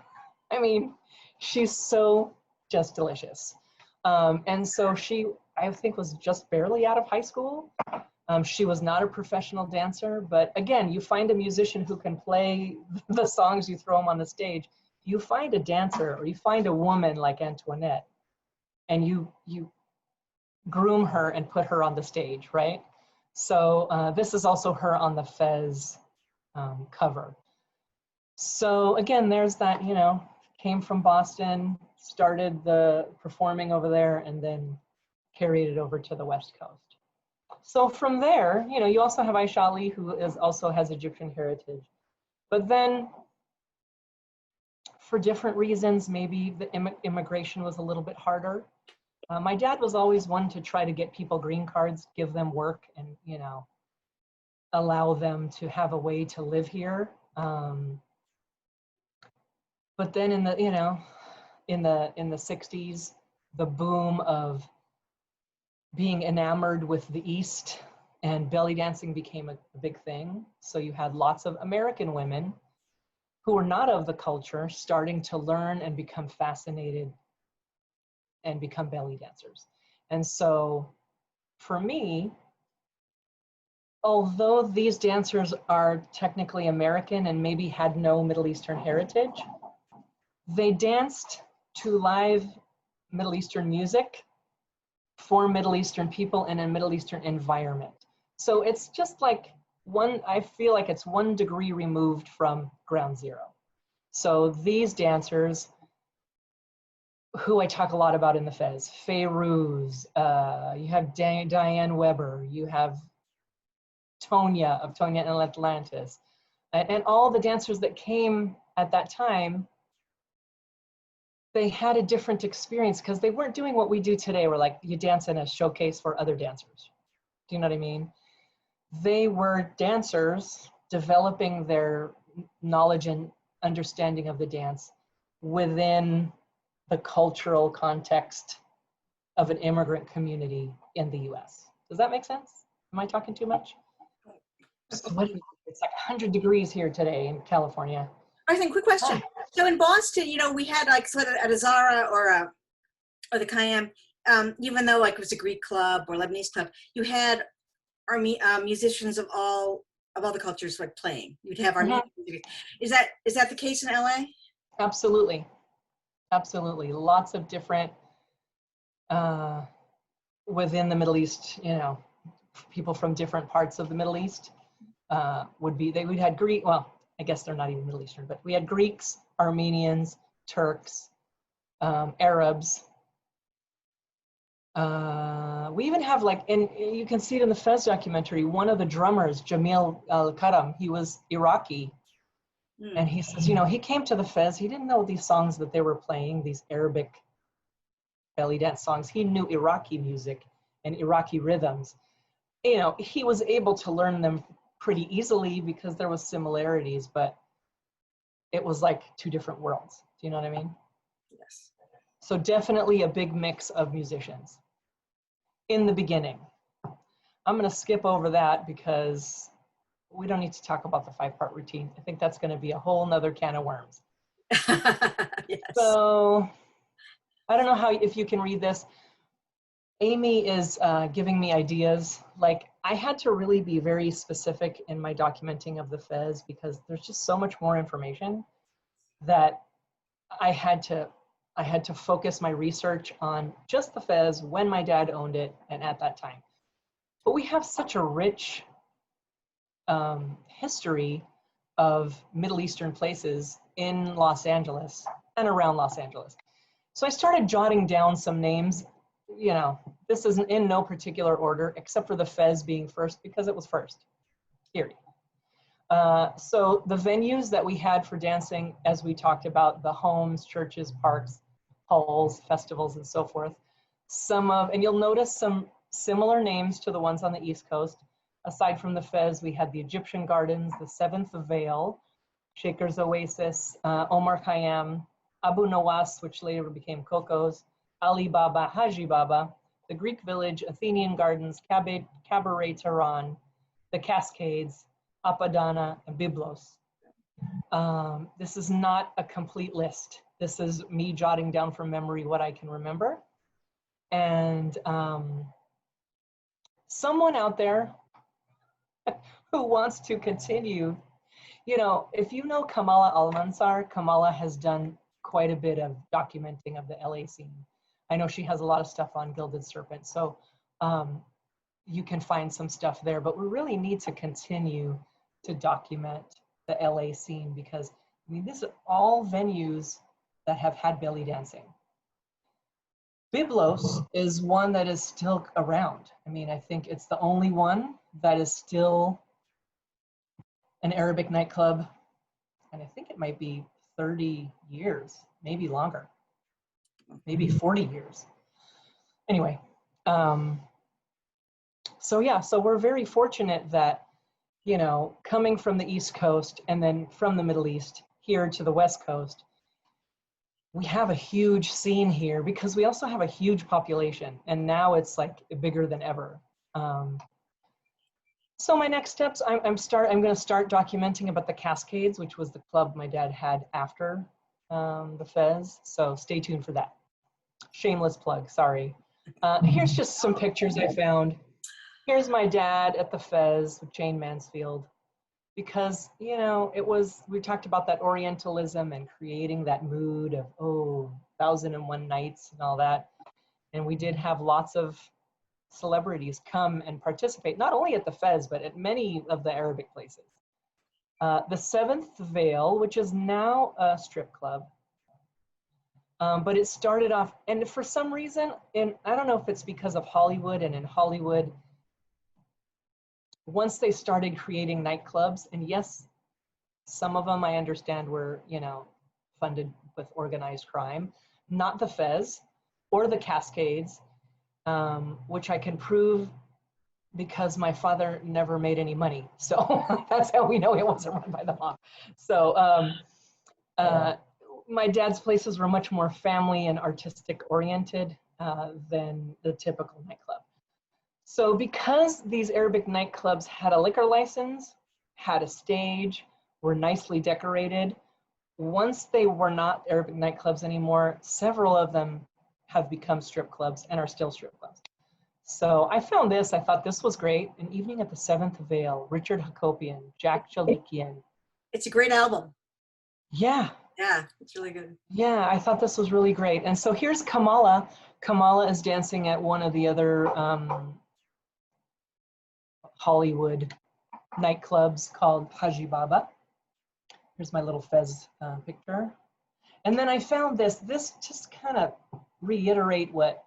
I mean, she's so just delicious. And so she, I think, was just barely out of high school. She was not a professional dancer, but again, you find a musician who can play the songs, you throw them on the stage. You find a dancer or you find a woman like Antoinette, and you groom her and put her on the stage, right? So this is also her on the Fez cover. So again, there's that, you know, came from Boston, started the performing over there, and then carried it over to the West Coast. So from there, you know, you also have Aisha Ali, who also has Egyptian heritage. But then, for different reasons, maybe the immigration was a little bit harder. My dad was always one to try to get people green cards, give them work, and, you know, allow them to have a way to live here. But then in the, you know, in the 60s, the boom of being enamored with the East and belly dancing became a big thing. So you had lots of American women who were not of the culture starting to learn and become fascinated and become belly dancers. And so for me, although these dancers are technically American and maybe had no Middle Eastern heritage, they danced to live Middle Eastern music for Middle Eastern people in a Middle Eastern environment. So it's just like I feel like it's 1 degree removed from ground zero. So these dancers, who I talk a lot about in the Fez, Feiruz, you have Diane Weber, you have Tonya of Tonya and Atlantis, and all the dancers that came at that time, they had a different experience because they weren't doing what we do today, where like you dance in a showcase for other dancers. Do you know what I mean? They were dancers developing their knowledge and understanding of the dance within the cultural context of an immigrant community in the US. Does that make sense? Am I talking too much? It's like 100 degrees here today in California. I think, quick question. So in Boston, you know, we had like sort of at a Zara or the Kayam, even though like it was a Greek club or Lebanese club, you had musicians of all the cultures like playing. You'd have Armenian music. Is that the case in LA? Absolutely, absolutely. Lots of different within the Middle East. You know, people from different parts of the Middle East we had Greek. Well, I guess they're not even Middle Eastern, but we had Greeks, Armenians, Turks, Arabs. We even have like, and you can see it in the Fez documentary, one of the drummers, Jamil Al-Karam, he was Iraqi. And he says, you know, he came to the Fez, he didn't know these songs that they were playing, these Arabic belly dance songs. He knew Iraqi music and Iraqi rhythms. You know, he was able to learn them pretty easily because there was similarities, but it was like 2 different worlds. Do you know what I mean? Yes. So definitely a big mix of musicians in the beginning. I'm going to skip over that because we don't need to talk about the 5-part routine. I think that's going to be a whole nother can of worms. Yes. So I don't know if you can read this. Amy is giving me ideas. Like, I had to really be very specific in my documenting of the Fez because there's just so much more information that I had to focus my research on just the Fez when my dad owned it and at that time. But we have such a rich history of Middle Eastern places in Los Angeles and around Los Angeles. So I started jotting down some names. You know, this isn't in no particular order, except for the Fez being first because it was first, period. So the venues that we had for dancing, as we talked about, the homes, churches, parks, halls, festivals, and so forth. And you'll notice some similar names to the ones on the East Coast. Aside from the Fez, we had the Egyptian Gardens, the Seventh Veil, Shaker's Oasis, Omar Khayyam, Abu Nawas, which later became Coco's, Ali Baba, Haji Baba, the Greek Village, Athenian Gardens, Cabaret Tehran, the Cascades, Apadana, and Byblos. This is not a complete list. This is me jotting down from memory what I can remember. And someone out there who wants to continue, you know, if you know Kamala Al-Mansar, Kamala has done quite a bit of documenting of the LA scene. I know she has a lot of stuff on Gilded Serpent, so you can find some stuff there, but we really need to continue to document the LA scene because, I mean, these are all venues that have had belly dancing. Byblos is one that is still around. I mean, I think it's the only one that is still an Arabic nightclub, and I think it might be 30 years, maybe longer, maybe 40 years. Anyway, so yeah, so we're very fortunate that, you know, coming from the East Coast and then from the Middle East here to the West Coast, we have a huge scene here because we also have a huge population, and now it's like bigger than ever. So my next steps, I'm going to start documenting about the Cascades, which was the club my dad had after the Fez. So stay tuned for that. Shameless plug, sorry. Here's just some pictures I found. Here's my dad at the Fez with Jane Mansfield. Because, you know, we talked about that Orientalism and creating that mood of, 1,001 nights and all that. And we did have lots of celebrities come and participate, not only at the Fez, but at many of the Arabic places. The Seventh Veil, which is now a strip club, but it started off, and for some reason, and I don't know if it's because of Hollywood, and in Hollywood, once they started creating nightclubs, and yes, some of them I understand were, you know, funded with organized crime, not the Fez or the Cascades, which I can prove because my father never made any money. So that's how we know it wasn't run by the mob. So my dad's places were much more family and artistic oriented than the typical nightclub. So because these Arabic nightclubs had a liquor license, had a stage, were nicely decorated, once they were not Arabic nightclubs anymore, several of them have become strip clubs and are still strip clubs. So I found this, I thought this was great. An Evening at the Seventh Veil, Richard Hakopian, Jack Chalikian. It's a great album. Yeah. Yeah, it's really good. Yeah, I thought this was really great. And so here's Kamala. Kamala is dancing at one of the other Hollywood nightclubs called Haji Baba. Here's my little Fez picture. And then I found this just kind of reiterate what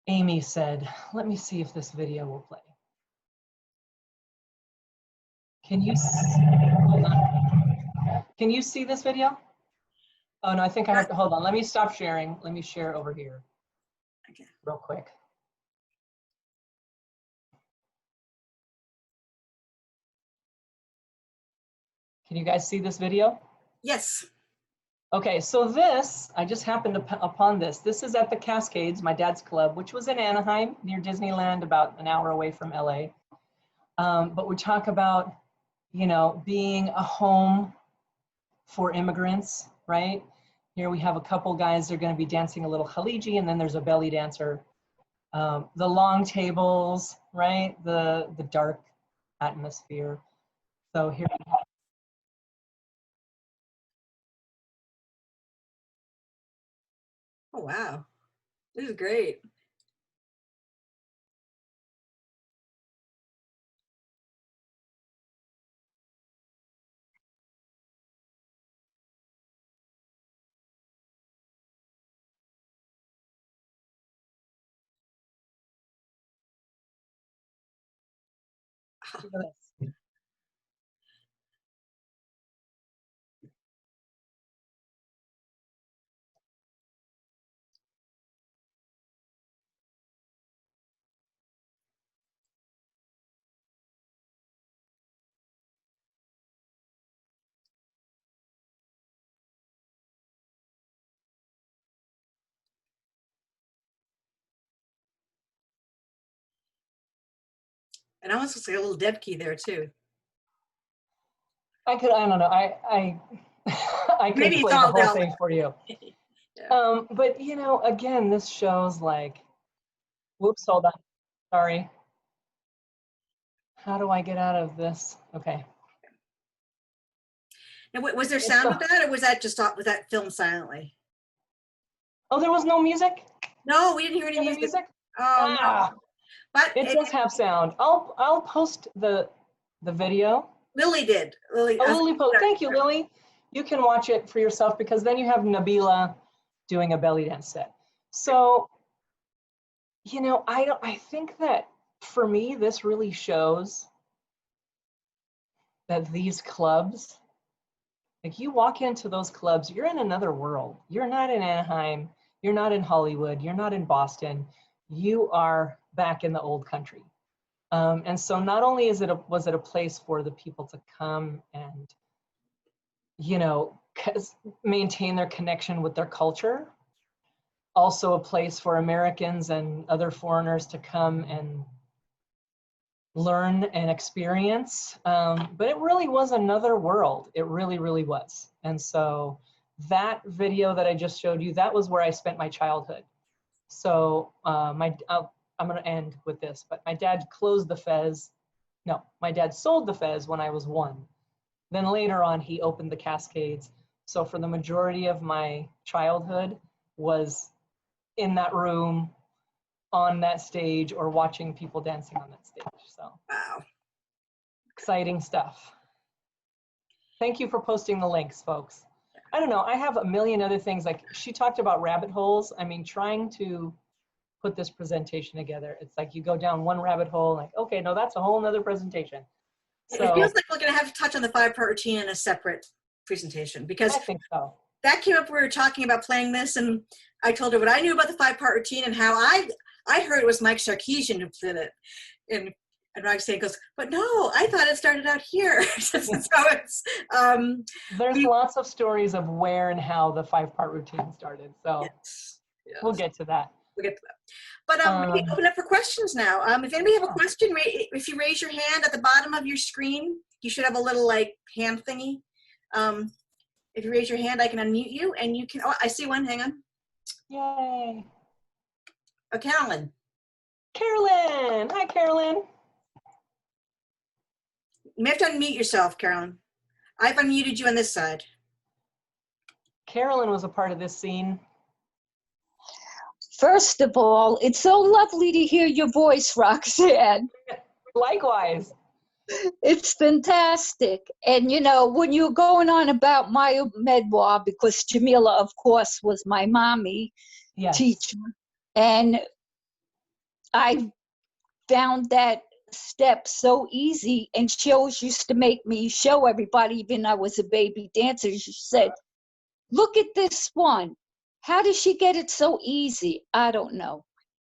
Amy said. Let me see if this video will play. Can you hold on. Can you see this video? Oh no, I think I have to, hold on. Let me stop sharing. Let me share over here. Okay. Real quick. Can you guys see this video? Yes. Okay, so this, I just happened upon this. This is at the Cascades, my dad's club, which was in Anaheim, near Disneyland, about an hour away from LA. But we talk about, you know, being a home for immigrants, right? Here we have a couple guys, they're gonna be dancing a little Khaliji, and then there's a belly dancer. The long tables, right? The dark atmosphere. So here we have. Oh, wow. This is great. Look at this. It almost looks like a little dev key there too. I don't know. I could Maybe it's play the all whole Velvet. thing for you. Yeah. But you know, again, this shows like, whoops, hold on. Sorry. How do I get out of this? Okay. And was there sound with that, or was that just was that filmed silently? Oh, there was no music? No, we didn't hear any music. Oh no. But it does have sound. I'll post the video. Lily did. Lily. Oh, Lily post. Thank you, Lily. You can watch it for yourself because then you have Nabila doing a belly dance set. So, you know, I think that for me, this really shows that these clubs, like you walk into those clubs, you're in another world. You're not in Anaheim. You're not in Hollywood. You're not in Boston. You are back in the old country. And so not only was it a place for the people to come and, you know, maintain their connection with their culture, also a place for Americans and other foreigners to come and learn and experience. But it really was another world. It really, really was. And so that video that I just showed you, that was where I spent my childhood. So I'm going to end with this, but my dad closed the Fez. No, my dad sold the Fez when I was 1. Then later on, he opened the Cascades. So for the majority of my childhood was in that room, on that stage, or watching people dancing on that stage. So wow, exciting stuff. Thank you for posting the links, folks. I don't know, I have a million other things. Like she talked about rabbit holes. I mean, trying to put this presentation together, it's like you go down one rabbit hole, like, okay, no, that's a whole nother presentation. So it feels like we're going to have to touch on the 5-part routine in a separate presentation, because I think so. That came up, we were talking about playing this, and I told her what I knew about the 5-part routine and how I heard it was Mike Sarkeesian who did it. And Roxxanne goes, but no, I thought it started out here. So it's, there's lots of stories of where and how the 5-part routine started. So yes. We'll get to that. We'll get to that. But maybe open up for questions now. If anybody have a question, if you raise your hand at the bottom of your screen, you should have a little like hand thingy. If you raise your hand, I can unmute you, and you can. Oh, I see one. Hang on. Yay! Oh, Carolyn. Carolyn, hi, Carolyn. You may have to unmute yourself, Carolyn. I've unmuted you on this side. Carolyn was a part of this scene. First of all, it's so lovely to hear your voice, Roxxanne. Likewise. It's fantastic. And, you know, when you're going on about my memoir, because Jamila, of course, was my mommy teacher, and I found that step so easy, and she always used to make me show everybody, even I was a baby dancer, she said, look at this one. How does she get it so easy? I don't know.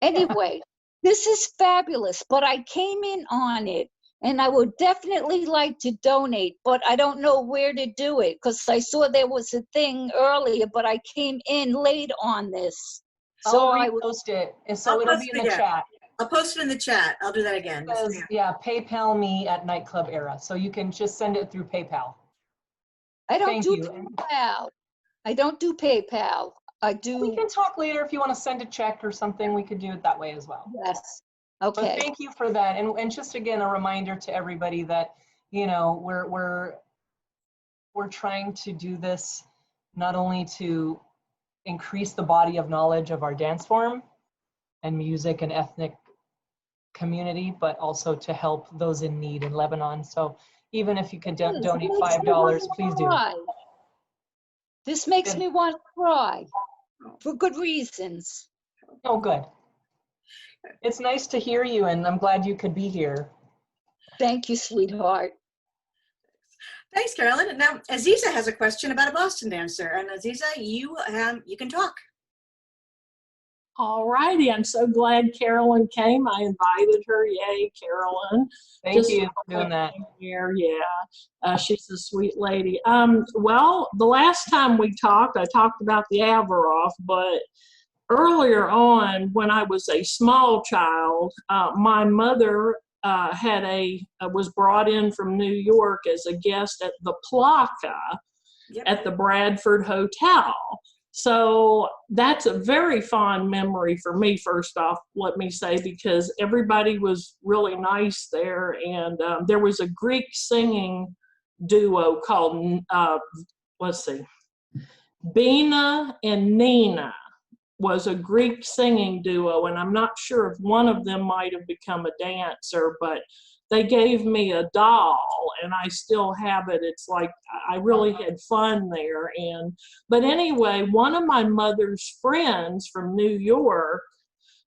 Anyway, this is fabulous, but I came in on it, and I would definitely like to donate, but I don't know where to do it because I saw there was a thing earlier, but I came in late on this. So I'll repost it, and so it'll be in the chat. I'll post it in the chat. I'll do that again. It says, yeah, PayPal me at Nightclub Era. So you can just send it through PayPal. I don't do PayPal. I don't do PayPal. I do. We can talk later if you want to send a check or something. We could do it that way as well. Yes. Okay. But thank you for that. And just again, a reminder to everybody that, you know, we're trying to do this not only to increase the body of knowledge of our dance form and music and ethnic community, but also to help those in need in Lebanon. So even if you could donate $5, please do. This makes me want to cry for good reasons. Oh, good. It's nice to hear you, and I'm glad you could be here. Thank you, sweetheart. Thanks, Carolyn. Now, Aziza has a question about a Boston dancer. And Aziza, you can talk. All righty. I'm so glad Carolyn came. I invited her. Yay, Carolyn. Thank you for doing that. Here. Yeah, she's a sweet lady. Well, the last time we talked, I talked about the Averoff, but earlier on, when I was a small child, my mother was brought in from New York as a guest at the Plaza at the Bradford Hotel. So that's a very fond memory for me, first off, let me say, because everybody was really nice there. And there was a Greek singing duo called, Bina and Nina was a Greek singing duo. And I'm not sure if one of them might have become a dancer, but they gave me a doll and I still have it. It's like, I really had fun there. But anyway, one of my mother's friends from New York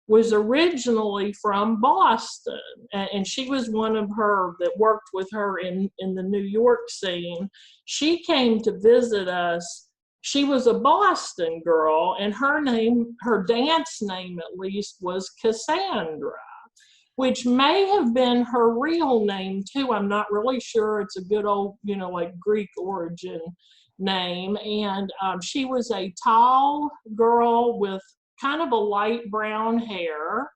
was originally from Boston. And she was one of her that worked with her in the New York scene. She came to visit us. She was a Boston girl, and her dance name at least, was Cassandra, which may have been her real name too. I'm not really sure. It's a good old, like Greek origin name. And she was a tall girl with kind of a light brown hair.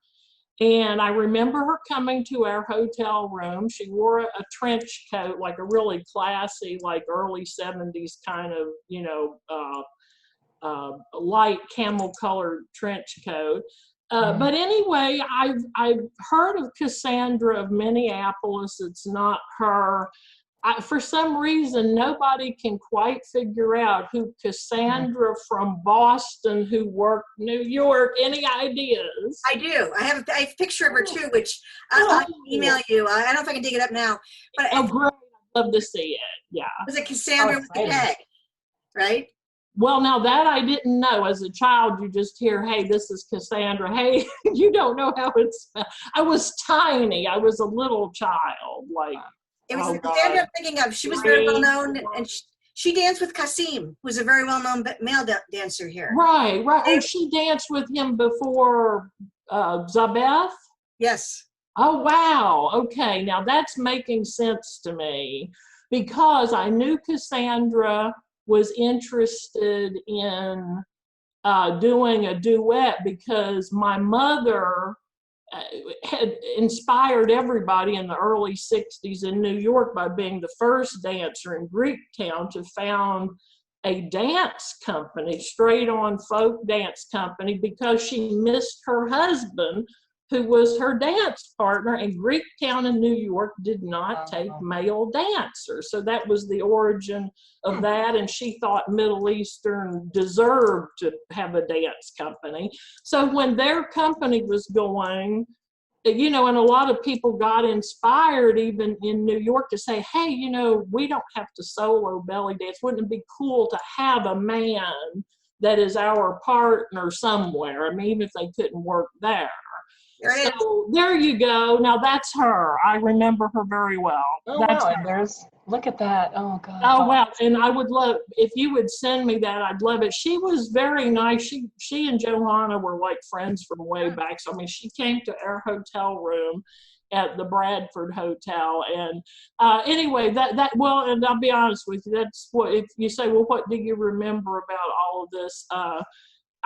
And I remember her coming to our hotel room. She wore a trench coat, like a really classy, like early 70s kind of, light camel colored trench coat. But anyway, I've heard of Cassandra of Minneapolis. It's not her. For some reason, nobody can quite figure out who Cassandra from Boston who worked New York. Any ideas? I do. I have a picture of her too, which I'll email you. I don't know if I can dig it up now. But great. I'd love to see it. Yeah. Was it Cassandra with the K, right? Well, now that I didn't know. As a child, you just hear, hey, this is Cassandra. Hey, you don't know how it's spelled. I was tiny. I was a little child. It was Cassandra I'm thinking of. She was very well known, and she danced with Kasim, who's a very well known male dancer here. Right. Oh, she danced with him before Zabeth? Yes. Oh, wow. Okay. Now that's making sense to me, because I knew Cassandra was interested in doing a duet, because my mother had inspired everybody in the early 60s in New York by being the first dancer in Greektown to found a dance company, straight on folk dance company, because she missed her husband, who was her dance partner, and Greektown in New York did not take male dancers. So that was the origin of that, and she thought Middle Eastern deserved to have a dance company. So when their company was going, and a lot of people got inspired even in New York to say, hey, we don't have to solo belly dance. Wouldn't it be cool to have a man that is our partner somewhere? I mean, even if they couldn't work there. So there you go. Now that's her. I remember her very well. Oh, wow. Look at that. Oh, God. Oh, wow. And I would love, if you would send me that, I'd love it. She was very nice. She and Johanna were like friends from way back. So, I mean, she came to our hotel room at the Bradford Hotel. And anyway, well, and I'll be honest with you, that's what, if you say, well, what do you remember about all of this?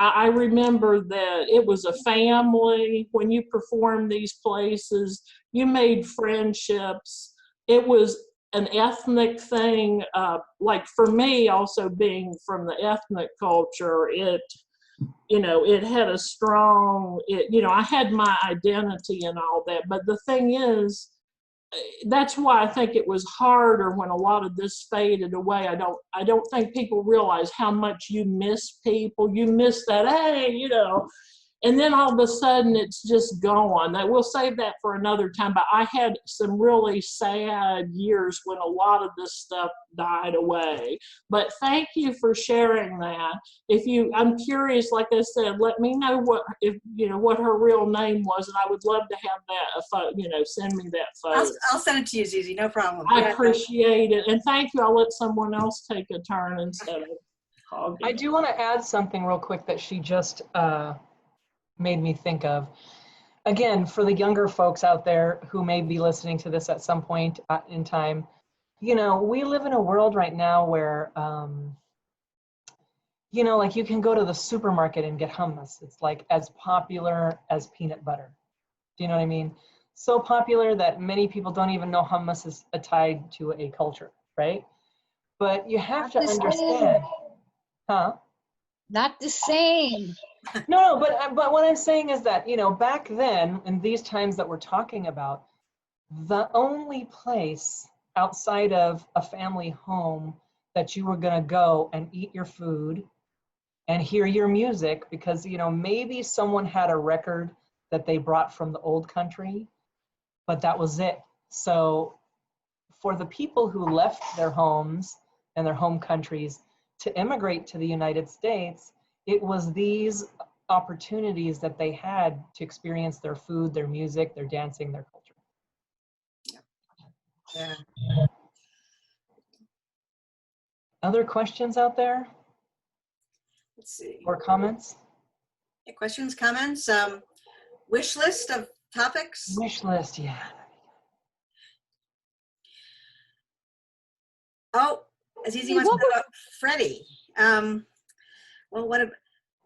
I remember that it was a family. When you performed these places, you made friendships. It was an ethnic thing. Like for me, also being from the ethnic culture, it had a strong, I had my identity and all that. But the thing is, that's why I think it was harder when a lot of this faded away. I don't think people realize how much you miss people. You miss that, hey, And then all of a sudden it's just gone. That we'll save that for another time. But I had some really sad years when a lot of this stuff died away. But thank you for sharing that. I'm curious, like I said, let me know what her real name was, and I would love to have that. Send me that photo. I'll send it to you, Susie. No problem. I appreciate it, and thank you. I'll let someone else take a turn instead of hogging. I do want to add something real quick that she just made me think of. Again, for the younger folks out there who may be listening to this at some point in time, we live in a world right now where, like you can go to the supermarket and get hummus. It's like as popular as peanut butter. Do you know what I mean? So popular that many people don't even know hummus is tied to a culture, right? But you have to understand, huh? Not the same. No, but what I'm saying is that, back then, in these times that we're talking about, the only place outside of a family home that you were going to go and eat your food and hear your music, because, maybe someone had a record that they brought from the old country, but that was it. So for the people who left their homes and their home countries to immigrate to the United States, it was these opportunities that they had to experience their food, their music, their dancing, their culture. Yeah. Other questions out there? Let's see. Or comments? Yeah, questions, comments, wish list of topics? Wish list, yeah. Oh, Azizi wants to know about Freddie. Well, what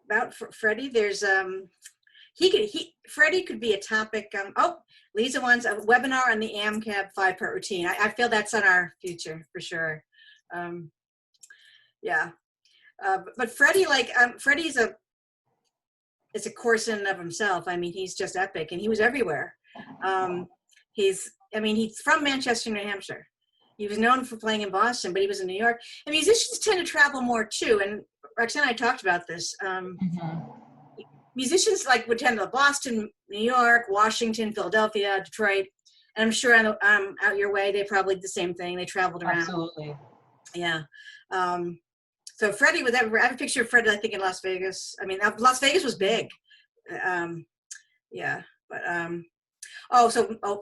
about Freddie? There's Freddie could be a topic. Lisa wants a webinar on the AMCAB 5-part routine. I feel that's on our future for sure. Yeah, but Freddie, Freddie's is a course in and of himself. I mean, he's just epic, and he was everywhere. He's from Manchester, New Hampshire. He was known for playing in Boston, but he was in New York. And musicians tend to travel more too. And Roxxanne and I talked about this. Musicians would tend to Boston, New York, Washington, Philadelphia, Detroit. And I'm sure out your way, they probably did the same thing. They traveled around. Absolutely. Yeah. So Freddie was everywhere. I have a picture of Freddie, I think, in Las Vegas. I mean, Las Vegas was big. Yeah. But,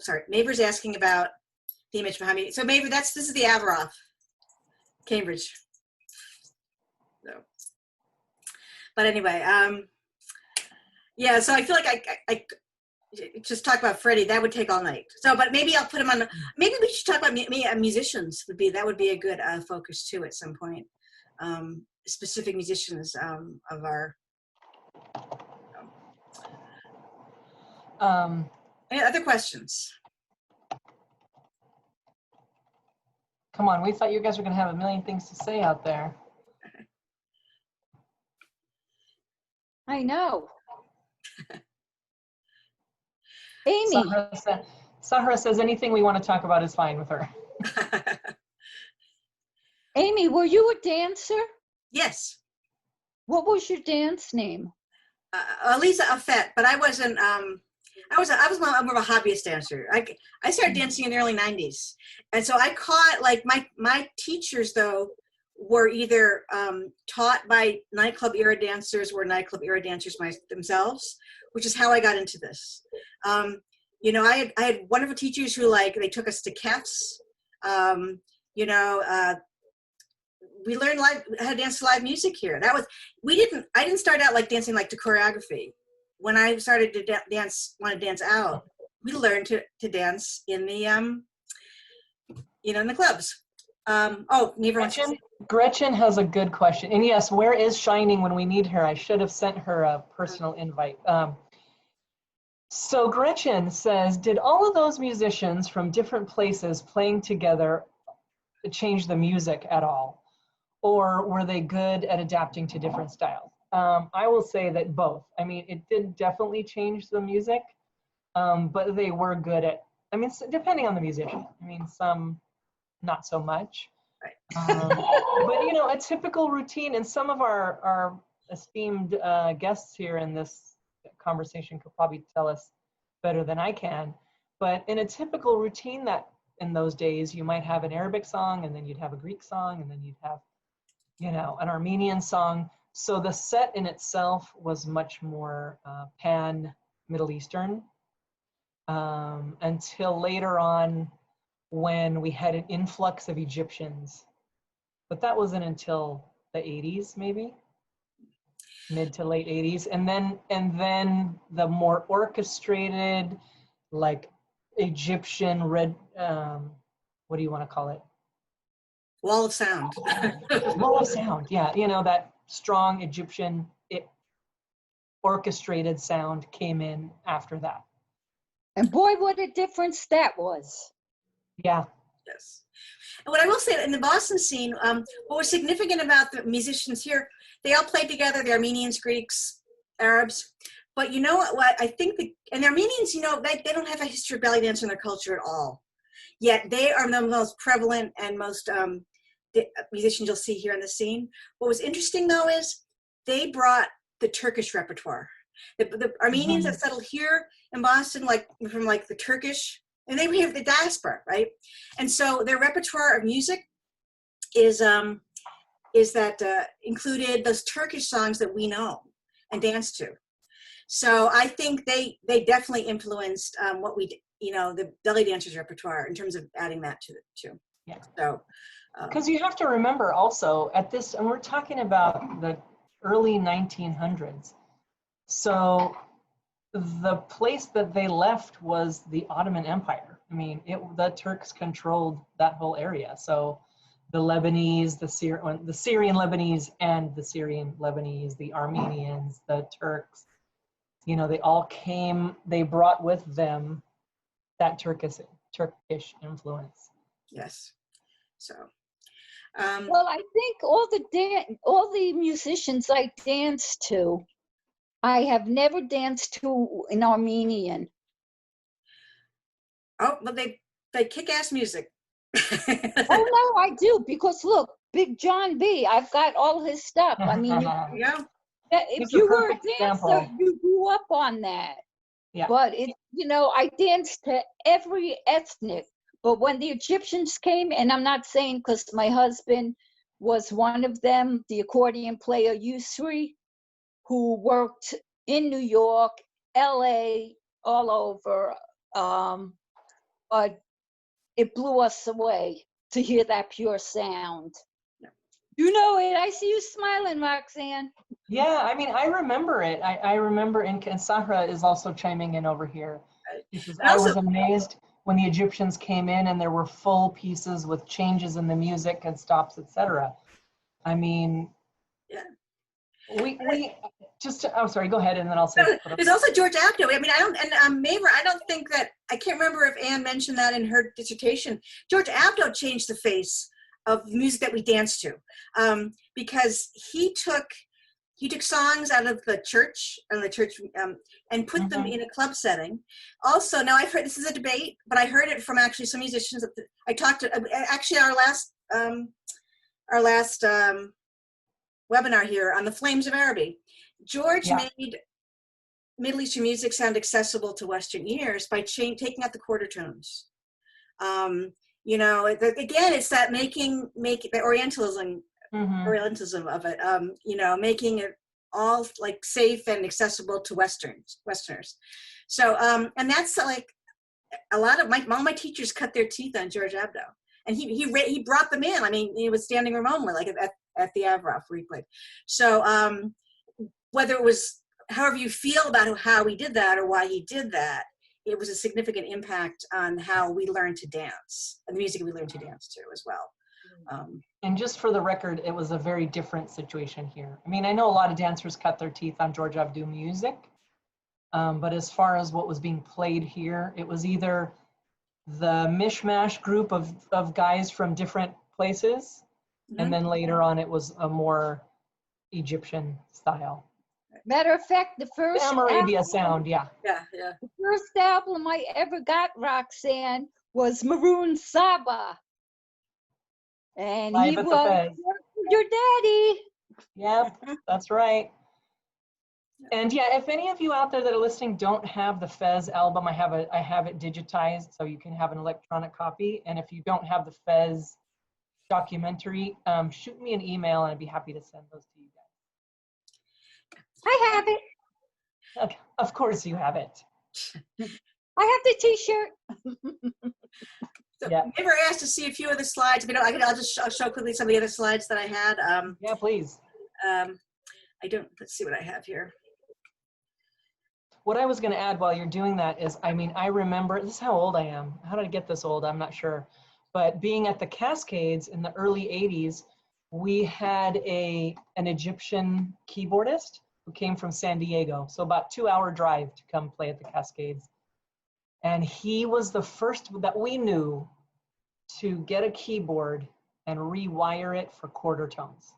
sorry. Neighbor's asking about the image behind me. So maybe this is the Averoff, Cambridge. So, but anyway, yeah. So I feel like I just talk about Freddie. That would take all night. So, but maybe I'll put him on. Maybe we should talk about musicians. That would be a good focus too at some point. Specific musicians of our. Any other questions? Come on, we thought you guys were going to have a million things to say out there. I know. Amy. Sahara says anything we want to talk about is fine with her. Amy, were you a dancer? Yes. What was your dance name? Elisa Affett, but I wasn't. I was more of a hobbyist dancer. I started dancing in the early 90s. And so I caught, my teachers, though, were either taught by nightclub era dancers or nightclub era dancers themselves, which is how I got into this. I had wonderful teachers who, they took us to Kefs. We learned how to dance to live music here. I didn't start out dancing to choreography. When I started to want to dance out, we learned to dance in the, in the clubs. Gretchen has a good question. And yes, where is Shining when we need her? I should have sent her a personal invite. So Gretchen says, did all of those musicians from different places playing together change the music at all? Or were they good at adapting to different styles? I will say that both. I mean, it did definitely change the music, but they were good at, depending on the musician. Some not so much. Right. But, a typical routine, and some of our esteemed guests here in this conversation could probably tell us better than I can. But in a typical routine that in those days, you might have an Arabic song, and then you'd have a Greek song, and then you'd have, you know, an Armenian song. So the set in itself was much more pan-Middle Eastern, until later on when we had an influx of Egyptians. But that wasn't until the 80s, maybe mid to late 80s. And then the more orchestrated, like Egyptian red, what do you want to call it? Wall of sound. Wall of sound, yeah. You know, that strong Egyptian orchestrated sound came in after that. And boy, what a difference that was. Yeah. Yes. And what I will say, in the Boston scene, what was significant about the musicians here, they all played together, the Armenians, Greeks, Arabs. But you know what I think, and the Armenians, you know, they don't have a history of belly dance in their culture at all. Yet they are the most prevalent and most the musicians you'll see here in the scene. What was interesting though is they brought the Turkish repertoire. The Armenians that settled here in Boston, like from like the Turkish, and they have the diaspora, right? And so their repertoire of music is that included those Turkish songs that we know and dance to. So I think they definitely influenced what we, you know, the belly dancers repertoire in terms of adding that to it too. Yeah. So. Because you have to remember also at this, and we're talking about the early 1900s. So the place that they left was the Ottoman Empire. I mean, the Turks controlled that whole area. So the Lebanese, the Syrian Lebanese and the Syrian Lebanese, the Armenians, the Turks, you know, they all came, they brought with them that Turkish influence. Yes. So. Well, I think all the musicians I danced to, I have never danced to in Armenian. Oh, but they kick ass music. Oh no, I do, because look, Big John B, I've got all his stuff. I mean, Yeah. if you were a dancer, you grew up on that. Yeah. But it, you know, I danced to every ethnic. But when the Egyptians came, and I'm not saying because my husband was one of them, the accordion player Yusri, who worked in New York, LA, all over. But it blew us away to hear that pure sound. Yeah. You know it. I see you smiling, Roxanne. Yeah, I mean, I remember it. I remember, and Sahra is also chiming in over here. Because I was amazed when the Egyptians came in and there were full pieces with changes in the music and stops, etc. I mean, yeah. We just, I'm sorry, go ahead and then I'll say. There's also George Abdo. I mean, Mavra, I don't think that, I can't remember if Anne mentioned that in her dissertation. George Abdo changed the face of music that we danced to, because he took songs out of the church and put them in a club setting. Also, now I've heard, this is a debate, but I heard it from actually some musicians that I talked to, actually our last webinar here on the Flames of Araby. George made Middle Eastern music sound accessible to Western ears by taking out the quarter tones. You know, again, it's that making the Orientalism of it, you know, making it all like safe and accessible to Westerners. So, and that's like all my teachers cut their teeth on George Abdo, and he brought them in. I mean, he was standing room only, like at the Avroff where he played. So, whether it was however you feel about how he did that or why he did that, it was a significant impact on how we learned to dance and the music we learned to dance to as well. And just for the record, it was a very different situation here. I mean, I know a lot of dancers cut their teeth on George Abdo music, but as far as what was being played here, it was either the mishmash group of guys from different places, and then later on it was a more Egyptian style. Matter of fact, the first Arabia sound, yeah. The first album I ever got, Roxanne, was Maroon Saba. And he was your daddy. Yep, that's right. And yeah, if any of you out there that are listening don't have the Fez album, I have it digitized so you can have an electronic copy. And if you don't have the Fez documentary, shoot me an email and I'd be happy to send those to you guys. I have it. Okay. Of course you have it. I have the T-shirt. So Yeah. maybe we're asked to see a few of the slides. I'll just show quickly some of the other slides that I had. Yeah, please. Let's see what I have here. What I was going to add while you're doing that is, I mean, I remember, this is how old I am. How did I get this old? I'm not sure. But being at the Cascades in the early 80s, we had an Egyptian keyboardist who came from San Diego. So about 2-hour drive to come play at the Cascades. And he was the first that we knew to get a keyboard and rewire it for quarter tones.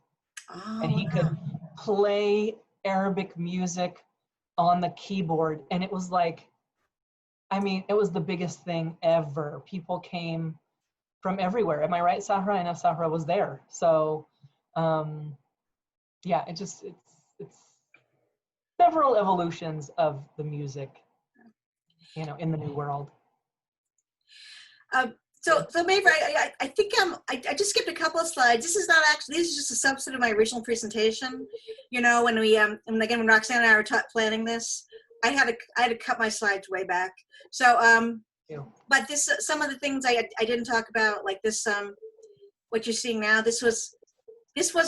Oh, And he could play Arabic music on the keyboard. And it was like, I mean, it was the biggest thing ever. People came from everywhere. Am I right, Sahra? I know Sahra was there. So yeah, it's several evolutions of the music, you know, in the new world. So maybe I think I just skipped a couple of slides. This is not actually, this is just a subset of my original presentation. You know, when we and again when Roxxanne and I were planning this, I had to cut my slides way back. So but this some of the things I didn't talk about, like this what you're seeing now. This was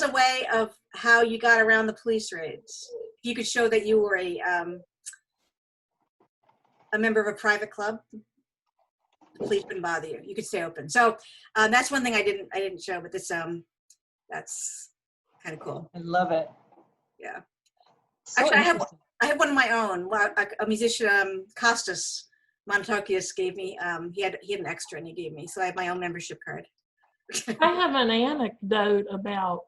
a way of how you got around the police raids. You could show that you were a member of a private club. The police wouldn't bother you. You could stay open. So that's one thing I didn't show, but this that's kind of cool. I love it. Yeah. So actually, I have one of my own. A musician, Costas Montokias gave me. He had an extra, and he gave me. So I have my own membership card. I have an anecdote about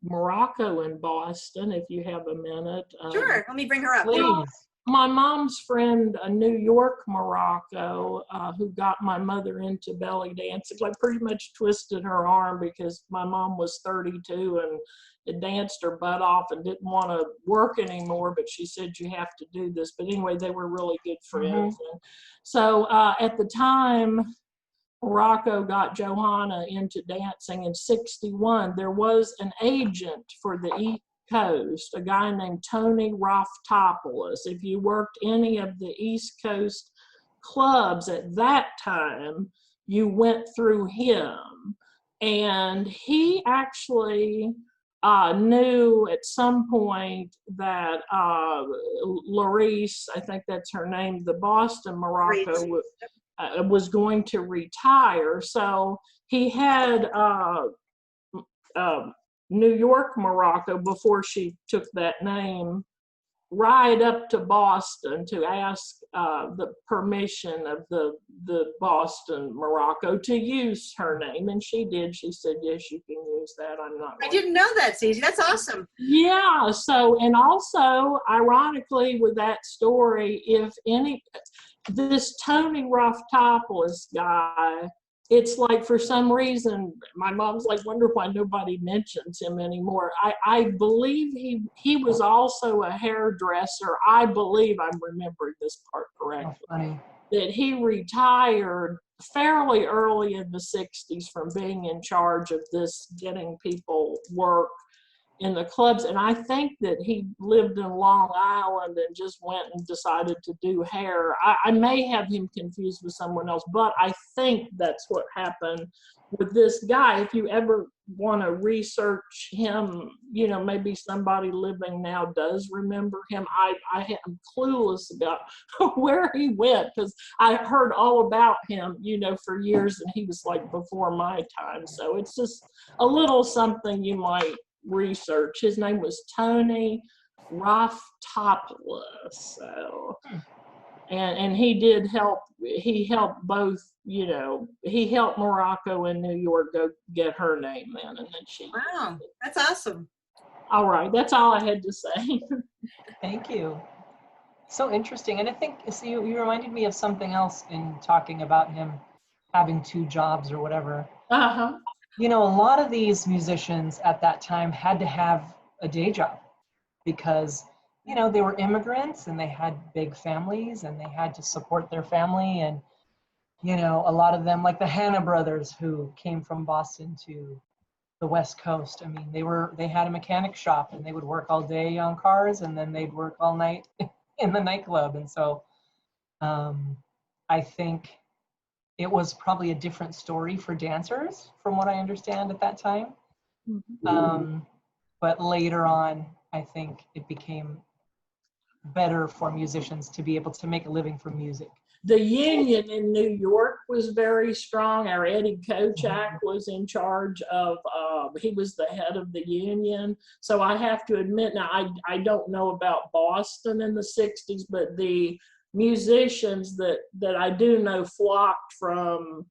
Morocco and Boston, if you have a minute. Sure, let me bring her up. Please. My mom's friend, a New York Morocco, who got my mother into belly dancing, like pretty much twisted her arm because my mom was 32 and it danced her butt off and didn't want to work anymore, but she said, you have to do this. But anyway, they were really good friends. Mm-hmm. And so at the time, Morocco got Johanna into dancing in '61. There was an agent for the East Coast, a guy named Tony Roftopoulos. If you worked any of the East Coast clubs at that time, you went through him. And he actually knew at some point that Larice, I think that's her name, the Boston Morocco, was going to retire. So he had New York Morocco, before she took that name, ride up to Boston to ask the permission of the Boston Morocco to use her name, and she did. She said, yes, you can use that. I'm not. I didn't know that, Susie. That's awesome. Yeah. So, and also, ironically, with that story, this Tony Roftopoulos guy, it's like for some reason, my mom's like, wonder why nobody mentions him anymore. I believe he was also a hairdresser. I believe I'm remembering this part correctly. Oh, funny. That he retired fairly early in the 60s from being in charge of this, getting people work in the clubs. And I think that he lived in Long Island and just went and decided to do hair. I may have him confused with someone else, but I think that's what happened with this guy. If you ever want to research him, you know, maybe somebody living now does remember him. I am clueless about where he went, because I heard all about him, you know, for years, and he was like before my time. So it's just a little something you might research. His name was Tony Roftopoulos. So, and he did help. He helped both. You know, he helped Morocco and New York go get her name in, and then she. Wow, that's awesome. All right, that's all I had to say. Thank you. So interesting. And I think so you reminded me of something else in talking about him having 2 jobs or whatever. Uh-huh. You know, a lot of these musicians at that time had to have a day job because you know, they were immigrants and they had big families and they had to support their family. And, you know, a lot of them, like the Hanna brothers who came from Boston to the West Coast. I mean, they had a mechanic shop and they would work all day on cars and then they'd work all night in the nightclub. And so I think it was probably a different story for dancers from what I understand at that time. But later on, I think it became better for musicians to be able to make a living from music. The union in New York was very strong. Our Eddie Kochak was in charge of, he was the head of the union. So I have to admit, now I don't know about Boston in the 60s, but the musicians that I do know flocked from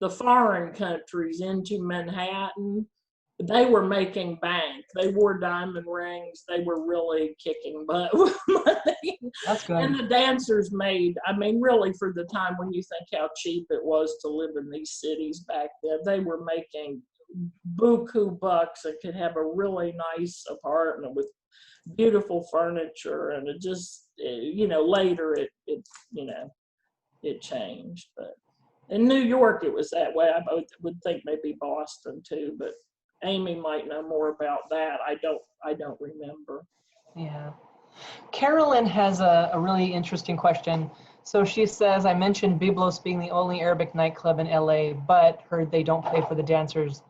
the foreign countries into Manhattan. They were making bank. They wore diamond rings. They were really kicking butt with money. That's good. And the dancers made, I mean, really for the time when you think how cheap it was to live in these cities back then, they were making buku bucks and could have a really nice apartment with beautiful furniture. And it just, you know, later it you know, it changed. But in New York, it was that way. I would think maybe Boston too, but Amy might know more about that. I don't remember. Yeah. Carolyn has a really interesting question. So she says, I mentioned Byblos being the only Arabic nightclub in LA, but heard they don't play for the dancers.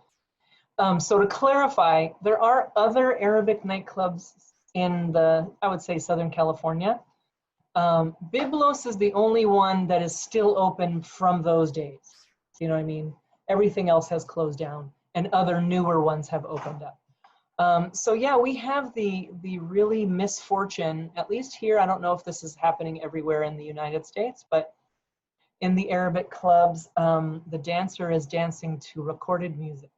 So to clarify, there are other Arabic nightclubs in I would say, Southern California. Byblos is the only one that is still open from those days. You know what I mean? Everything else has closed down and other newer ones have opened up. So yeah, we have the really misfortune, at least here, I don't know if this is happening everywhere in the United States, but in the Arabic clubs, the dancer is dancing to recorded music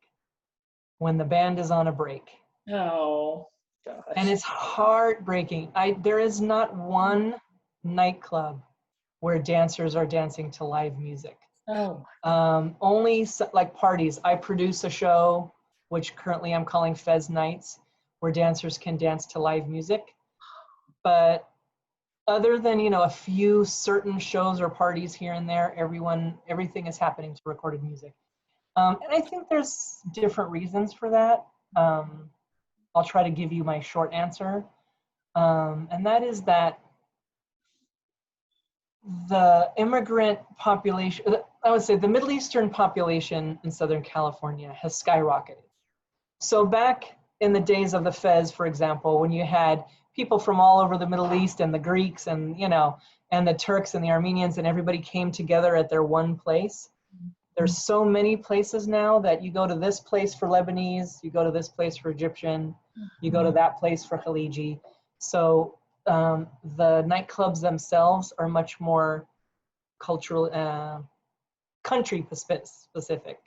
when the band is on a break. Oh, gosh. And it's heartbreaking. There is not one nightclub where dancers are dancing to live music. Oh. Only like parties. I produce a show, which currently I'm calling Fez Nights, where dancers can dance to live music. But other than, you know, a few certain shows or parties here and there, everything is happening to recorded music. And I think there's different reasons for that. I'll try to give you my short answer. And that is that the immigrant population, I would say the Middle Eastern population in Southern California has skyrocketed. So back in the days of the Fez, for example, when you had people from all over the Middle East and the Greeks and, you know, and the Turks and the Armenians and everybody came together at their one place. There's so many places now that you go to this place for Lebanese, you go to this place for Egyptian, you go to that place for Khaliji. So the nightclubs themselves are much more cultural, country specific.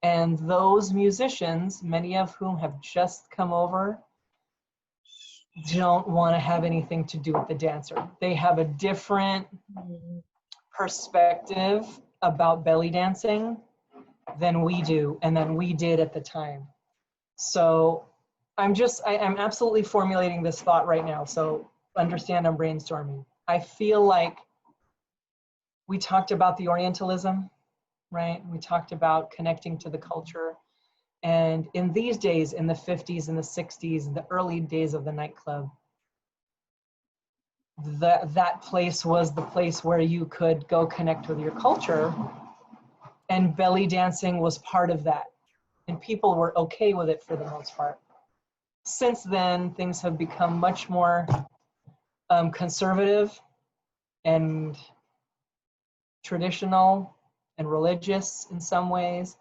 And those musicians, many of whom have just come over, don't want to have anything to do with the dancer. They have a different perspective about belly dancing than we do and than we did at the time. So I'm absolutely formulating this thought right now. So understand I'm brainstorming. I feel like we talked about the Orientalism, right? We talked about connecting to the culture. And in these days, in the 50s and the 60s, the early days of the nightclub, that place was the place where you could go connect with your culture, and belly dancing was part of that. And people were okay with it for the most part. Since then, things have become much more conservative and traditional and religious in some ways.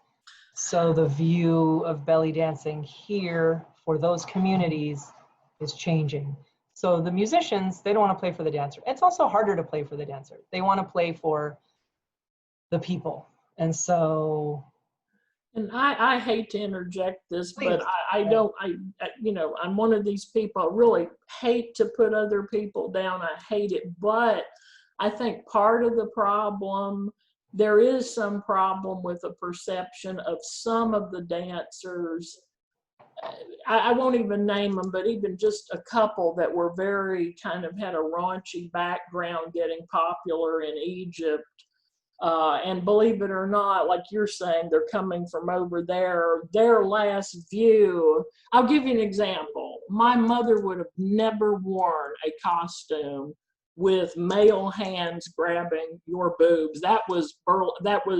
So the view of belly dancing here for those communities is changing. So the musicians, they don't want to play for the dancer. It's also harder to play for the dancer. They want to play for the people. And so. And I hate to interject this, Please. but I don't, you know, I'm one of these people, I really hate to put other people down. I hate it. But I think part of the problem, there is some problem with the perception of some of the dancers I won't even name them, but even just a couple that were very kind of had a raunchy background getting popular in Egypt. And believe it or not, like you're saying, they're coming from over there. Their last view, I'll give you an example. My mother would have never worn a costume with male hands grabbing your boobs. That was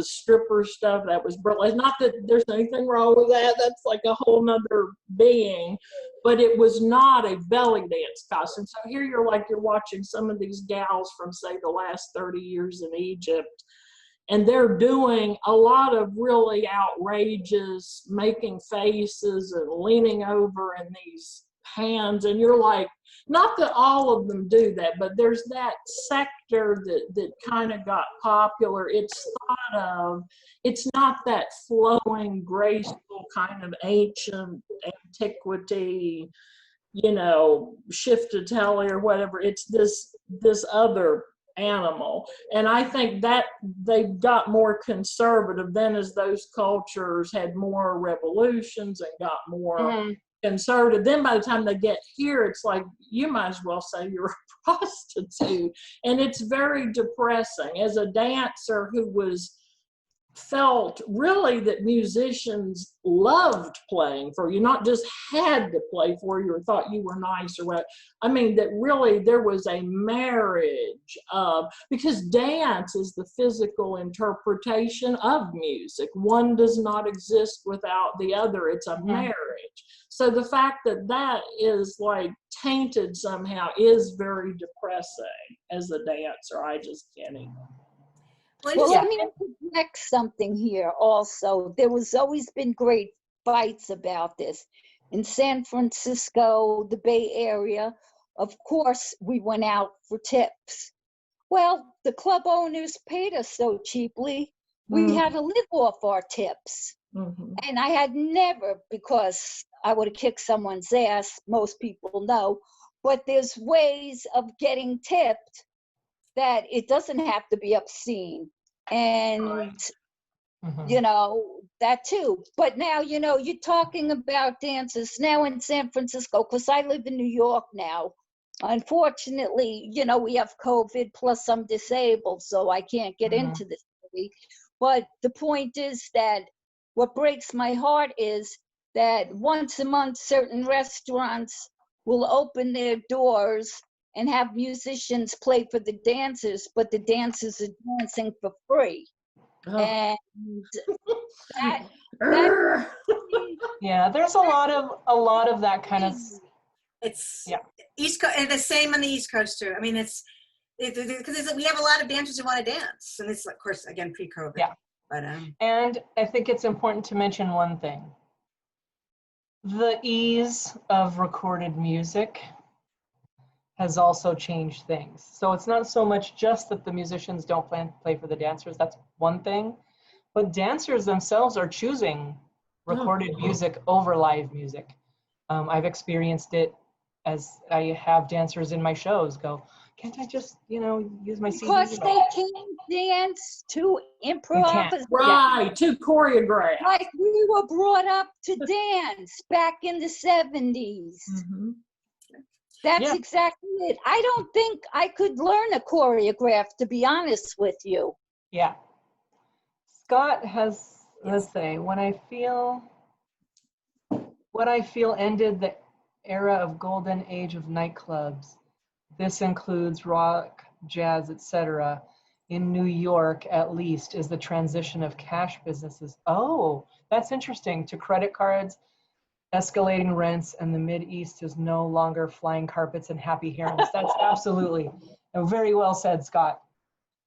stripper stuff. That was burlesque. Not that there's anything wrong with that. That's like a whole nother being. But it was not a belly dance costume. So here you're watching some of these gals from, say, the last 30 years in Egypt, and they're doing a lot of really outrageous, making faces and leaning over in these hands. And you're like, not that all of them do that, but there's that sector that kind of got popular. It's thought of, it's not that flowing, graceful kind of ancient antiquity, you know, shiftatelli or whatever. It's this other animal. And I think that they got more conservative then as those cultures had more revolutions and got more conservative. Then by the time they get here, it's like, you might as well say you're a prostitute. And it's very depressing. As a dancer who felt really that musicians loved playing for you, not just had to play for you or thought you were nice or what. I mean, that really there was a marriage of, because dance is the physical interpretation of music. One does not exist without the other. It's a marriage. So the fact that that is like tainted somehow is very depressing as a dancer. I just can't even. Well, let me interject something here also. There was always been great fights about this. In San Francisco, the Bay Area, of course, we went out for tips. Well, the club owners paid us so cheaply, we had to live off our tips. And I had never, because I would have kicked someone's ass, most people know, but there's ways of getting tipped that it doesn't have to be obscene. And, you know, that too. But now, you know, you're talking about dancers now in San Francisco, because I live in New York now. Unfortunately, you know, we have COVID, plus I'm disabled, so I can't get into the city. But the point is that what breaks my heart is that once a month, certain restaurants will open their doors and have musicians play for the dancers, but the dancers are dancing for free. And yeah, there's a lot of that kind of. It's East Coast, and the same on the East Coast too. I mean, because we have a lot of dancers who want to dance, and it's of course again pre-COVID. Yeah, but and I think it's important to mention one thing: the ease of recorded music has also changed things. So it's not so much just that the musicians don't play for the dancers, that's one thing, but dancers themselves are choosing recorded music over live music. I've experienced it as I have dancers in my shows go, can't I just, you know, use my CD? Because they can't dance to improv. Right, to choreograph. Like we were brought up to dance back in the 70s. That's exactly it. I don't think I could learn a choreograph, to be honest with you. Yeah. Scott has, let's say, what I feel ended the era of golden age of nightclubs. This includes rock, jazz, etc. In New York, at least, is the transition of cash businesses. Oh, that's interesting. To credit cards, escalating rents, and the Mideast is no longer flying carpets and happy harems. That's absolutely very well said, Scott.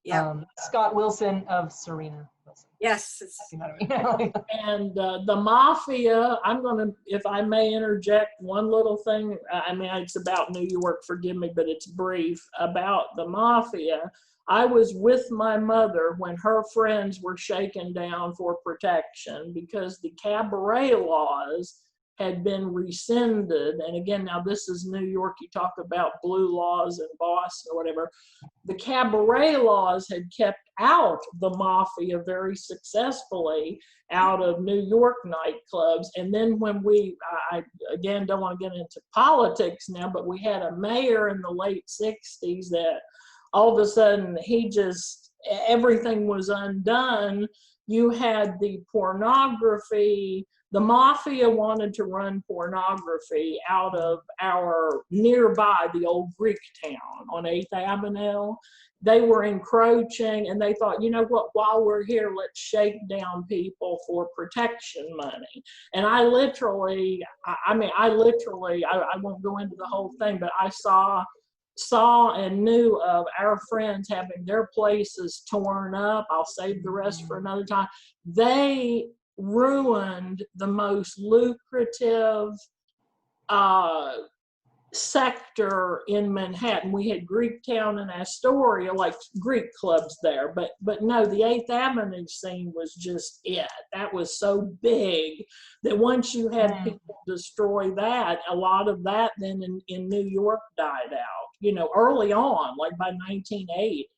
Yeah. Scott Wilson of Serena Wilson. Yes. You know what I mean? And the mafia, I'm going to, if I may interject one little thing. I mean, it's about New York, forgive me, but it's brief. About the mafia, I was with my mother when her friends were shaken down for protection because the cabaret laws had been rescinded. And again, now this is New York, you talk about blue laws in Boston or whatever. The cabaret laws had kept out the mafia very successfully out of New York nightclubs. And then when I again don't want to get into politics now, but we had a mayor in the late 60s that all of a sudden everything was undone. You had the pornography. The mafia wanted to run pornography out of nearby, the old Greek town on 8th Avenue. They were encroaching, and they thought, you know what, while we're here, let's shake down people for protection money. And I won't go into the whole thing, but I saw and knew of our friends having their places torn up. I'll save the rest for another time. They ruined the most lucrative sector in Manhattan. We had Greektown and Astoria, like Greek clubs there, but no, the 8th Avenue scene was just it. That was so big that once you had people destroy that, a lot of that then in New York died out. You know, early on, like by 1980,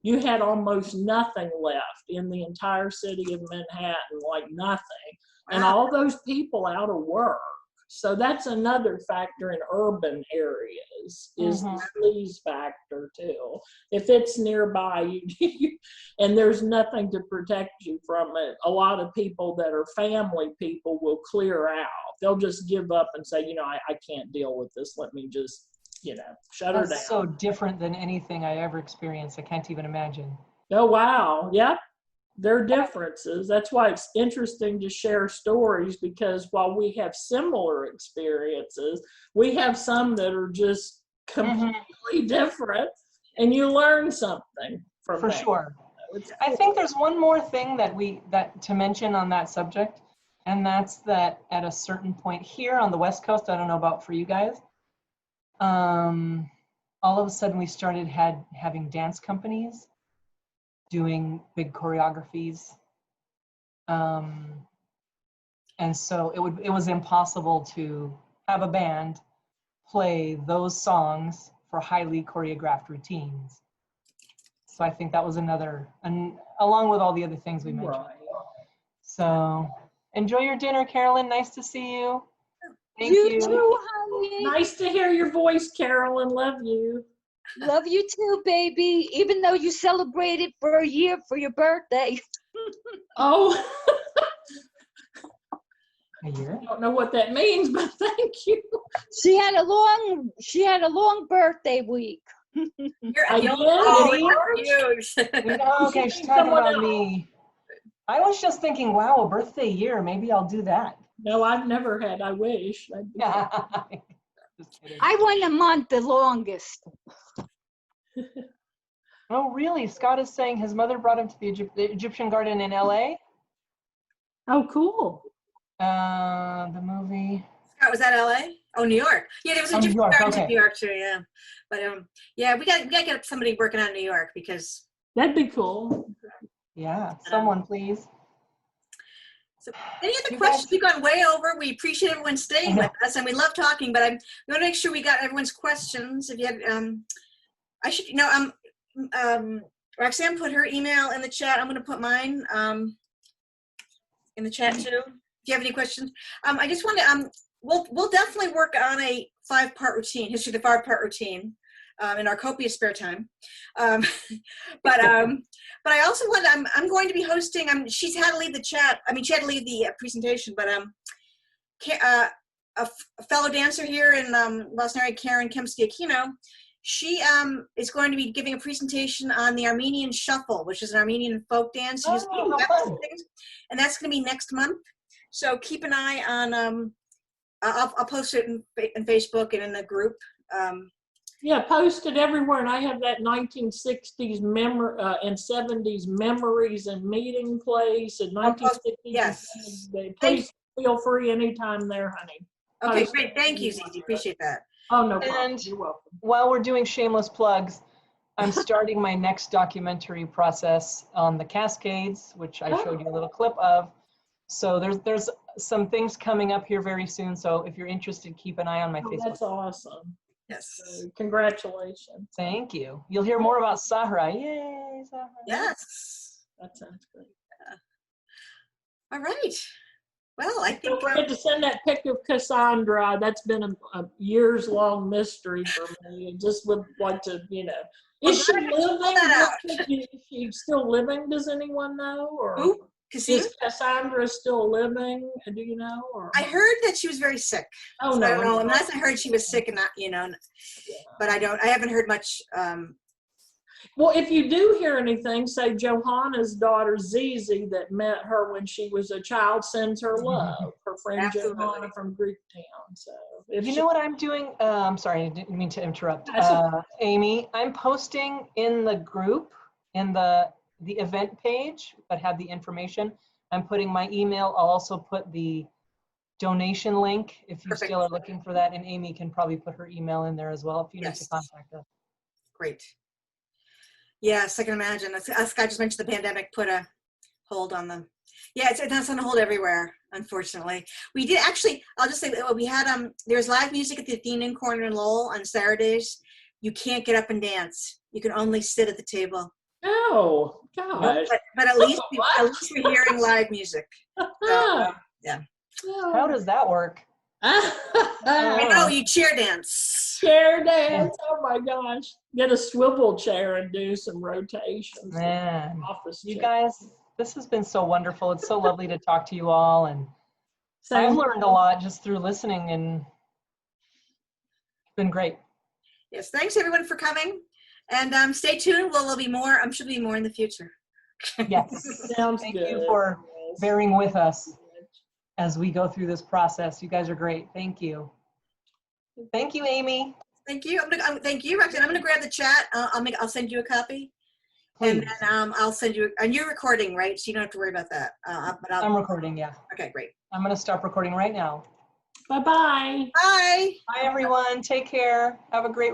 you had almost nothing left in the entire city of Manhattan, like nothing. And all those people out of work. So that's another factor in urban areas, is the sleaze factor too. If it's nearby, and there's nothing to protect you from it, a lot of people that are family people will clear out. They'll just give up and say, you know, I can't deal with this. Let me just, shut her down. That's so different than anything I ever experienced. I can't even imagine. Oh, wow. Yep. There are differences. That's why it's interesting to share stories, because while we have similar experiences, we have some that are just completely different, and you learn something from For that. sure. I think there's one more thing that to mention on that subject, and that's that at a certain point here on the West Coast, I don't know about for you guys, all of a sudden we started having dance companies doing big choreographies, and so it was impossible to have a band play those songs for highly choreographed routines. So I think that was another, and along with all the other things we mentioned. Right. So enjoy your dinner, Carolyn. Nice to see you. Thank you. You too, honey. Nice to hear your voice, Carolyn. Love you. Love you too, baby. Even though you celebrated for a year for your birthday. Oh. A year? I don't know what that means, but thank you. She had a long birthday week. I did? Okay, she's talking about me. I was just thinking, wow, a birthday year. Maybe I'll do that. No, I've never had. I wish. Just kidding. I went a month the longest. Oh, really? Scott is saying his mother brought him to the Egyptian Garden in LA. Oh, cool. The movie. Scott, was that LA? Oh, New York. Yeah, there was a Egyptian Garden in New York too. Yeah, but yeah, we got to get somebody working on New York, because that'd be cool. Yeah, someone please. So, any other questions? We've gone way over. We appreciate everyone staying with us, and we love talking. But we want to make sure we got everyone's questions. If you had, I should, Roxanne put her email in the chat. I'm going to put mine in the chat too. If you have any questions, I just want to. We'll definitely work on a 5-part routine, history of the 5-part routine, in our copious spare time. But I also want. I'm going to be hosting. She's had to leave the chat. I mean, she had to leave the presentation. But a fellow dancer here in Boston area, Karen Kemsky-Aquino, she is going to be giving a presentation on the Armenian Shuffle, which is an Armenian folk dance. And that's going to be next month. So keep an eye on. I'll post it in Facebook and in the group. Yeah, post it everywhere, and I have that 1960s and 70s memories and meeting place and 1960s. Yes. Please feel free anytime there, honey. Okay, great. Thank you, Zizi. Appreciate that. Oh, no problem. And you're welcome. While we're doing shameless plugs, I'm starting my next documentary process on the Cascades, which I showed you a little clip of. So there's some things coming up here very soon. So if you're interested, keep an eye on my Oh, Facebook. that's awesome. Yes. So congratulations. Thank you. You'll hear more about Sahra. Yay, Sahra. Yes. That sounds great. All right. Well, I think Don't forget to send that pic of Cassandra. That's been a years-long mystery for me. I just would like to, Is she living? Is she still living? Does anyone know? Or Who? is Cassandra still living? Do you know? Or I heard that she was very sick. oh So no, I don't know. Unless I heard she was sick and not, but I haven't heard much. Well, if you do hear anything, say Johanna's daughter Zizi that met her when she was a child sends her love. Her friend Absolutely. Johanna from Greektown. So if You know what I'm doing? I'm sorry, I didn't mean to interrupt. That's Amy, I'm posting in the group, in the event page that had the information. I'm putting my email. I'll also put the donation link if you Perfect. still are looking for that. And Amy can probably put her email in there as well if you need to Yes. contact us. Great. Yes, I can imagine. Scott just mentioned the pandemic put a hold on them. Yeah, it's on hold everywhere, unfortunately. We did actually, I'll just say, we had, there's live music at the Athenaeum Corner in Lowell on Saturdays. You can't get up and dance. You can only sit at the table. Oh, gosh. But at least we're hearing live music. So, yeah. How does that work? I know, you chair dance. Chair dance. Oh my gosh. Get a swivel chair and do some rotations. Man, Office you chair. guys, this has been so wonderful. It's so lovely to talk to you all. And Same I've learned a lot just through listening, and it's been great. Yes, thanks everyone for coming. And stay tuned. There'll be more. I'm sure there'll be more in the future. Yes. Sounds Thank good. you for bearing with us as we go through this process. You guys are great. Thank you. Thank you, Amy. Thank you. Thank you, Roxanne. I'm gonna grab the chat. I'll send you a copy. Please. And then I'll send you, and you're recording, right? So you don't have to worry about that. I'm recording, yeah. Okay, great. I'm gonna stop recording right now. Bye-bye. Bye. Bye, everyone. Take care. Have a great